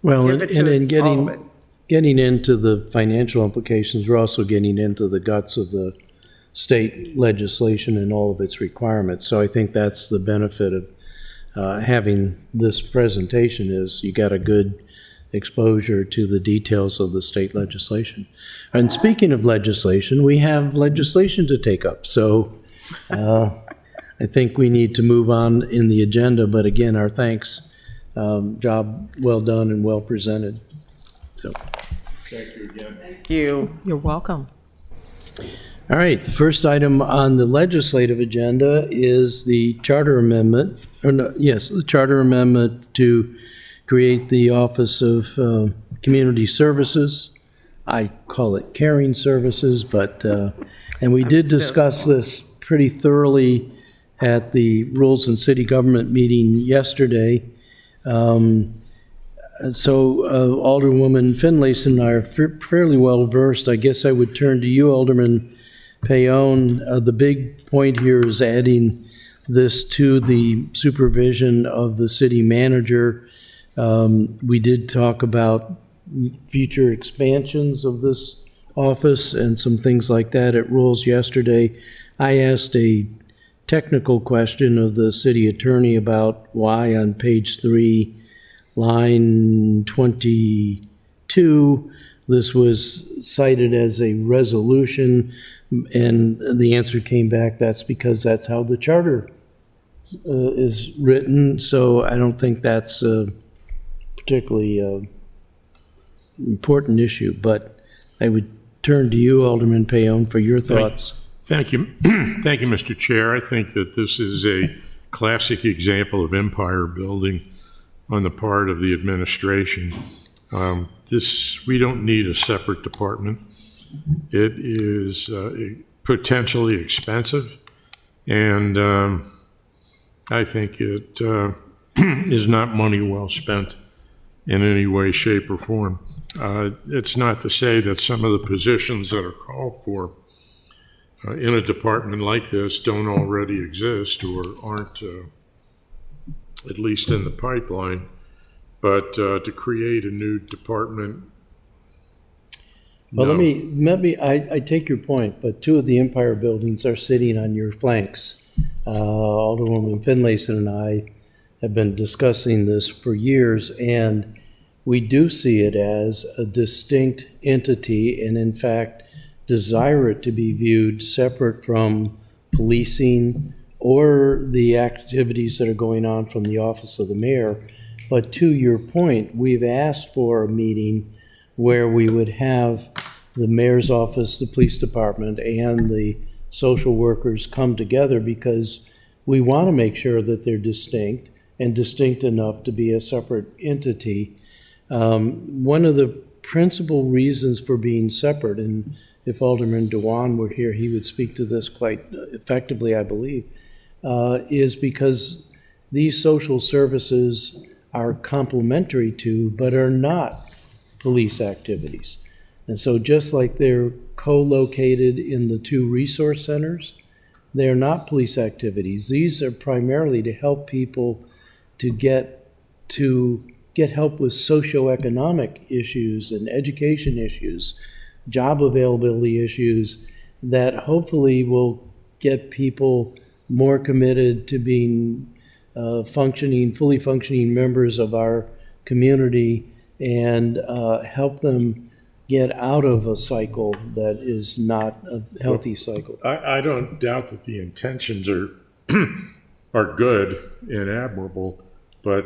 Well, give and it to in us, all of it. getting into the financial implications, we're also getting into the guts of the state legislation and all of its requirements. So I think that's the benefit of having this presentation, is you got a good exposure to the details of the state legislation. And speaking of legislation, we have legislation to take up. So I think we need to move on in the agenda, but again, our thanks. Job well done and well presented. So, Thank you. You're welcome. all right, the first item on the legislative agenda is the charter amendment, the charter amendment to create the Office of Community Services. I call it Caring Services, but, and we did discuss this pretty thoroughly at the Rules and City Government meeting yesterday. Alderwoman Finlayson and I are fairly well versed. I guess I would turn to you, Alderman Payon. The big point here is adding this to the supervision of the city manager. We did talk about future expansions of this office and some things like that at Rules yesterday. I asked a technical question of the city attorney about why on page 3, line 22, this was cited as a resolution, and the answer came back, that's because that's how the charter is written, so I don't think that's a particularly important issue, but I would turn to you, Alderman Payon, for your thoughts. Thank you. Thank you, Mr. Chair. I think that this is a classic example of empire building on the part of the administration. We don't need a separate department. It is potentially expensive, and I think it is not money well spent in any way, shape, or form. It's not to say that some of the positions that are called for in a department like this don't already exist or aren't at least in the pipeline, but to create a new department. Well, no. I take your point, but two of the empire buildings are sitting on your flanks. Alderwoman Finlayson and I have been discussing this for years, and we do see it as a distinct entity, and in fact, desire it to be viewed separate from policing or the activities that are going on from the office of the mayor. But to your point, we've asked for a meeting where we would have the mayor's office, the police department, and the social workers come together because we want to make sure that they're distinct and distinct enough to be a separate entity. One of the principal reasons for being separate, and if Alderman Dewan were here, he would speak to this quite effectively, I believe, is because these social services are complementary to, but are not police activities. And so just like they're co-located in the two resource centers, they're not police activities. These are primarily to help people to get help with socioeconomic issues and education issues, job availability issues that hopefully will get people more committed to being fully functioning members of our community and help them get out of a cycle that is not a healthy cycle. I don't doubt that the intentions are good and admirable, but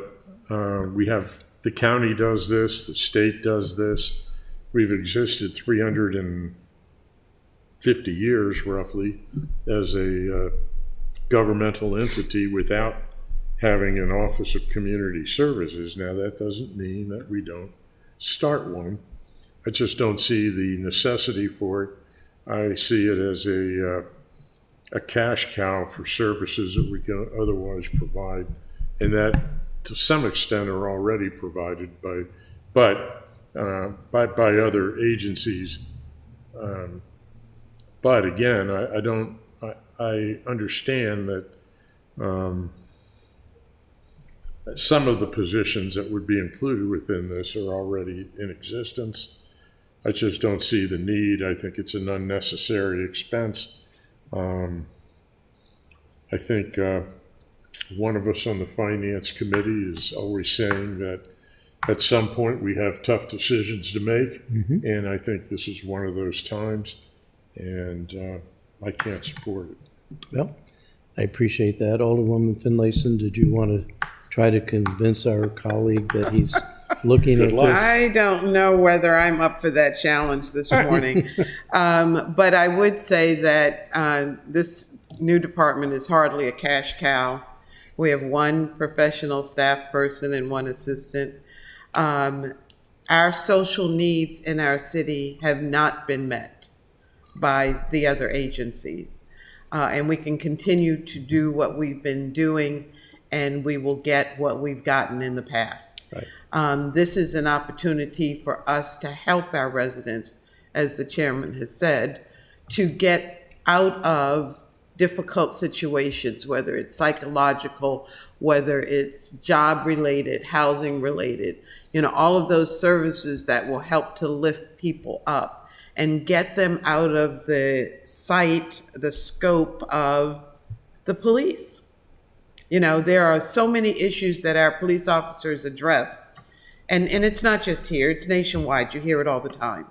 we have, the county does this, the state does this. We've existed 350 years roughly as a governmental entity without having an Office of Community Services. Now, that doesn't mean that we don't start one. I just don't see the necessity for it. I see it as a cash cow for services that we can otherwise provide, and that to some extent are already provided by other agencies. But again, I understand that some of the positions that would be included within this are already in existence. I just don't see the need. I think it's an unnecessary expense. I think one of us on the Finance Committee is always saying that at some point we have tough decisions to make, and I think this is one of those times, and I can't support it. Well, I appreciate that. Alderwoman Finlayson, did you want to try to convince our colleague that he's looking at this? I don't know whether I'm up for that challenge this morning. But I would say that this new department is hardly a cash cow. We have one professional staff person and one assistant. Our social needs in our city have not been met by the other agencies. and we can continue to do what we've been doing, and we will get what we've gotten in the past. Right. This is an opportunity for us to help our residents, as the chairman has said, to get out of difficult situations, whether it's psychological, whether it's job-related, housing-related, all of those services that will help to lift people up and get them out of the sight, the scope of the police. There are so many issues that our police officers address, and it's not just here, it's nationwide, you hear it all the time.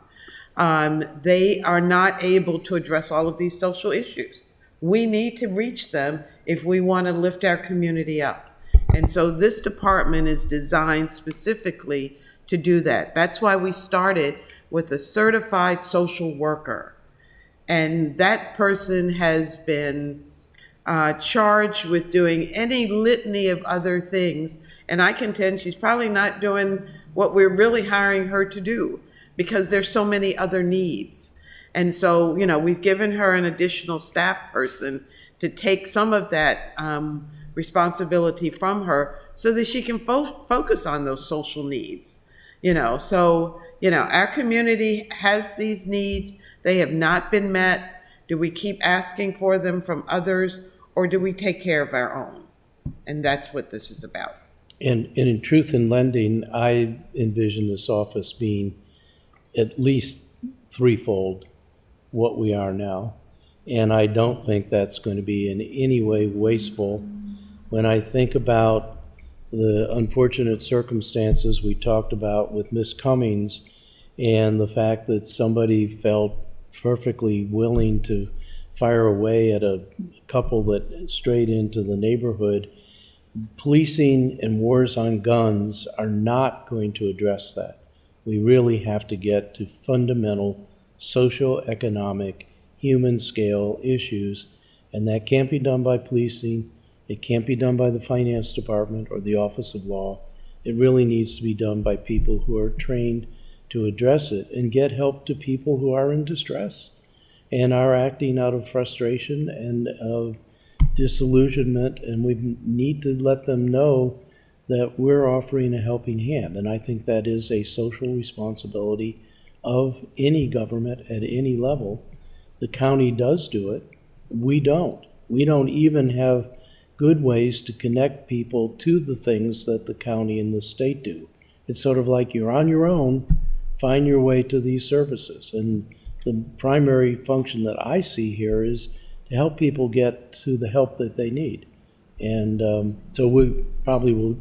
They are not able to address all of these social issues. We need to reach them if we want to lift our community up. And so this department is designed specifically to do that. That's why we started with a certified social worker. And that person has been charged with doing any litany of other things. And I contend she's probably not doing what we're really hiring her to do, because there's so many other needs. And so, we've given her an additional staff person to take some of that responsibility from her so that she can focus on those social needs. Our community has these needs. They have not been met. Do we keep asking for them from others, or do we take care of our own? And that's what this is about. And in Truth in Lending, I envision this office being at least threefold what we are now. And I don't think that's going to be in any way wasteful. When I think about the unfortunate circumstances we talked about with Miss Cummings, and the fact that somebody felt perfectly willing to fire away at a couple that strayed into the neighborhood, policing and wars on guns are not going to address that. We really have to get to fundamental socio-economic, human scale issues, and that can't be done by policing. It can't be done by the finance department or the Office of Law. It really needs to be done by people who are trained to address it and get help to people who are in distress and are acting out of frustration and of disillusionment, and we need to let them know that we're offering a helping hand. And I think that is a social responsibility of any government at any level. The county does do it. We don't. We don't even have good ways to connect people to the things that the county and the state do. It's sort of like you're on your own, find your way to these services. And the primary function that I see here is to help people get to the help that they need. And so we probably will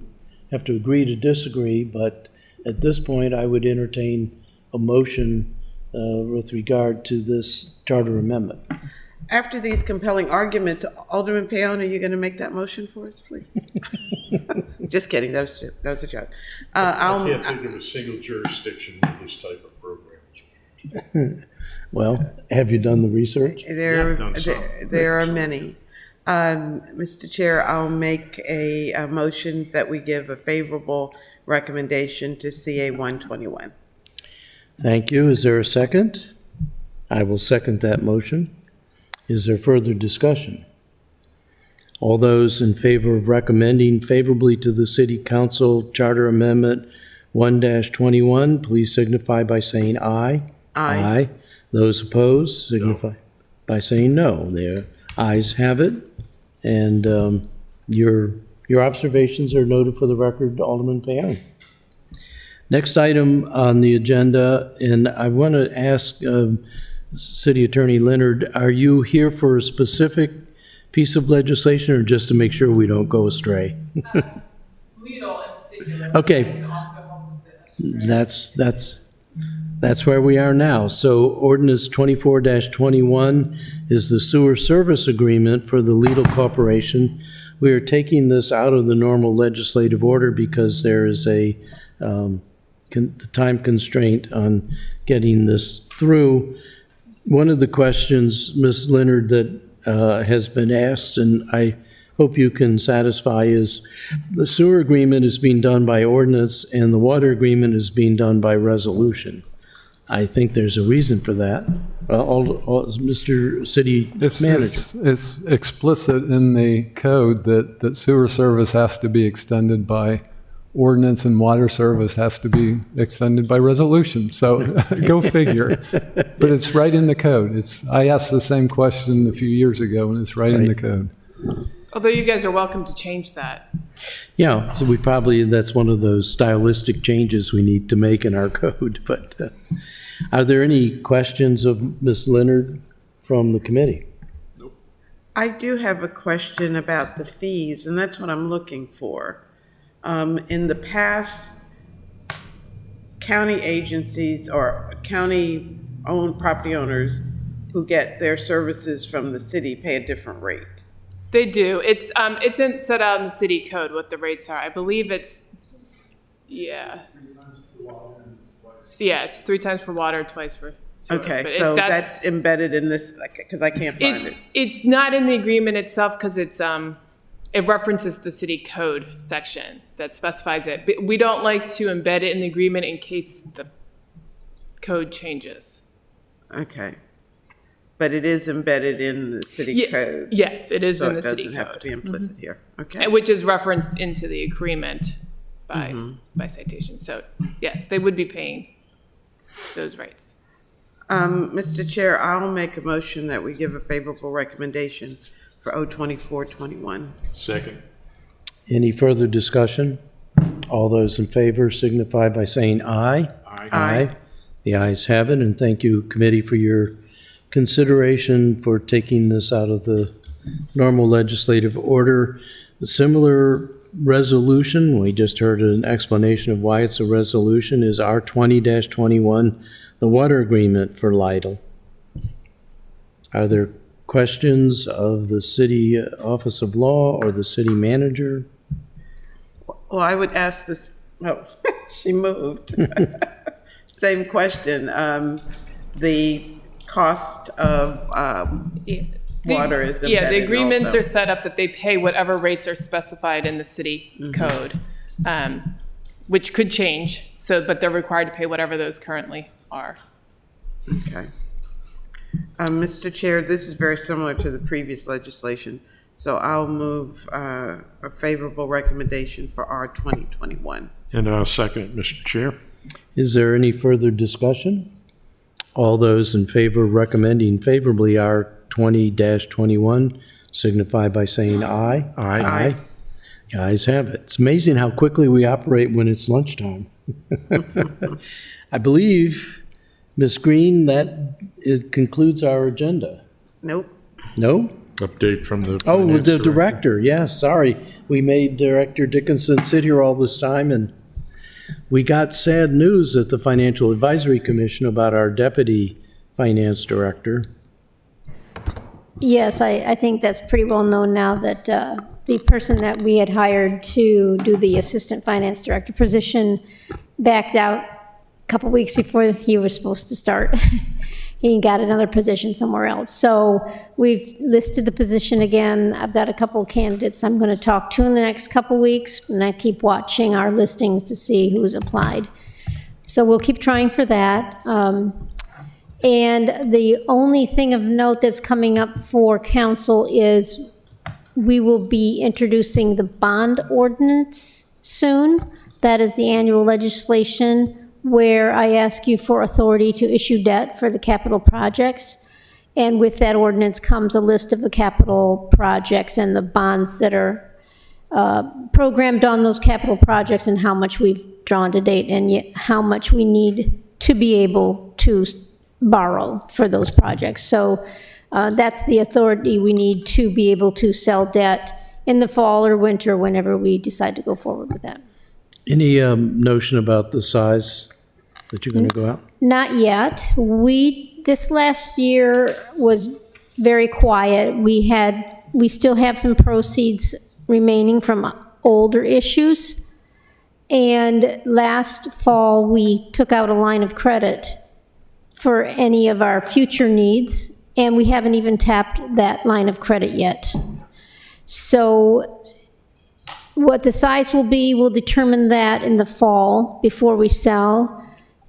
have to agree to disagree, but at this point I would entertain a motion with regard to this charter amendment. After these compelling arguments, Alderman Payon, are you going to make that motion for us, please? Just kidding. That was a joke. I can't think of a single jurisdiction with this type of program. Well, have you done the research? There are many. Mr. Chair, I'll make a motion that we give a favorable recommendation to CA 121. Thank you. Is there a second? I will second that motion. Is there further discussion? All those in favor of recommending favorably to the City Council Charter Amendment 1-21, please signify by saying aye. Aye. Those opposed signify by saying no. Their ayes have it. And your observations are noted for the record, Alderman Payon. Next item on the agenda, and I want to ask City Attorney Leonard, are you here for a specific piece of legislation or just to make sure we don't go astray? Okay. That's where we are now. So Ordinance 24-21 is the sewer service agreement for the Lidl Corporation. We are taking this out of the normal legislative order because there is a time constraint on getting this through. One of the questions, Ms. Leonard, that has been asked, and I hope you can satisfy, is the sewer agreement is being done by ordinance and the water agreement is being done by resolution. I think there's a reason for that. Mr. City Manager. It's explicit in the code that sewer service has to be extended by ordinance and water service has to be extended by resolution. So go figure. But it's right in the code. I asked the same question a few years ago, and it's right in the code. Although you guys are welcome to change that. Yeah, so that's one of those stylistic changes we need to make in our code. But are there any questions of Ms. Leonard from the committee? I do have a question about the fees, and that's what I'm looking for. In the past, county agencies or county-owned property owners who get their services from the city pay a different rate. They do. It's set out in the city code what the rates are. I believe it's 3 it's 3 times for water, twice for sewer. Okay, But so that's embedded in this, because I can't find it. It's not in the agreement itself because it references the city code section that specifies it. But we don't like to embed it in the agreement in case the code changes. Okay. But it is embedded in the city code. Yes, it is So in the it city doesn't have to code, be implicit here. Okay. which is referenced into the agreement by citation. So yes, they would be paying those rates. Mr. Chair, I'll make a motion that we give a favorable recommendation for 02421. Second. Any further discussion? All those in favor signify by saying aye. Aye. The ayes have it, and thank you, committee, for your consideration for taking this out of the normal legislative order. A similar resolution, we just heard an explanation of why it's a resolution, is R20-21, the water agreement for Lytle. Are there questions of the City Office of Law or the City Manager? Well, I would ask this, oh, she moved. Same question. The cost of water is embedded the agreements also. are set up that they pay whatever rates are specified in the city code, which could change. But they're required to pay whatever those currently are. Okay. Mr. Chair, this is very similar to the previous legislation, so I'll move a favorable recommendation for R2021. And I'll second it, Mr. Chair. Is there any further discussion? All those in favor of recommending favorably R20-21 signify by saying aye. Aye. The ayes have it. It's amazing how quickly we operate when it's lunchtime. I believe, Ms. Green, it concludes our agenda. Nope. No? Update from the Oh, finance the director, yes, sorry. We made Director Dickinson sit here all this time, and we got sad news at the Financial Advisory Commission about our deputy finance director. Yes, I think that's pretty well known now that the person that we had hired to do the assistant finance director position backed out a couple weeks before he was supposed to start. He got another position somewhere else. So we've listed the position again. I've got a couple of candidates I'm going to talk to in the next couple weeks, and I keep watching our listings to see who's applied. So we'll keep trying for that. And the only thing of note that's coming up for council is we will be introducing the bond ordinance soon. That is the annual legislation where I ask you for authority to issue debt for the capital projects. And with that ordinance comes a list of the capital projects and the bonds that are programmed on those capital projects and how much we've drawn to date and yet how much we need to be able to borrow for those projects. So that's the authority we need to be able to sell debt in the fall or winter whenever we decide to go forward with that. Any notion about the size that you're going to go out? Not yet. This last year was very quiet. We still have some proceeds remaining from older issues. And last fall, we took out a line of credit for any of our future needs, and we haven't even tapped that line of credit yet. So what the size will be, we'll determine that in the fall before we sell.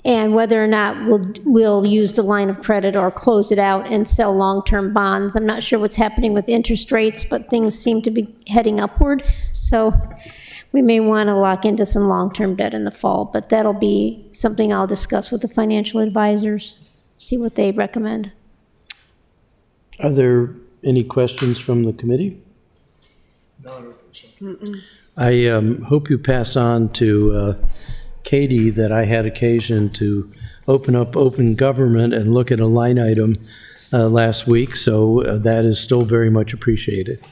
and whether or not we'll use the line of credit or close it out and sell long-term bonds. I'm not sure what's happening with interest rates, but things seem to be heading upward. So we may want to lock into some long-term debt in the fall, but that'll be something I'll discuss with the financial advisors, see what they recommend. Are there any questions from the committee? No, I don't think so. I hope you pass on to Katie that I had occasion to open up open government and look at a line item last week, so that is still very much appreciated.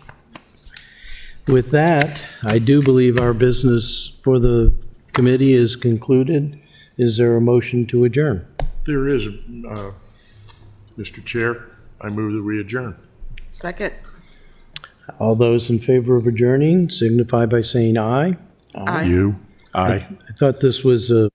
With that, I do believe our business for the committee is concluded. Is there a motion to adjourn? There is, Mr. Chair, I move that we adjourn. Second? All those in favor of adjourning signify by saying aye. Aye. You? Aye. I thought this was a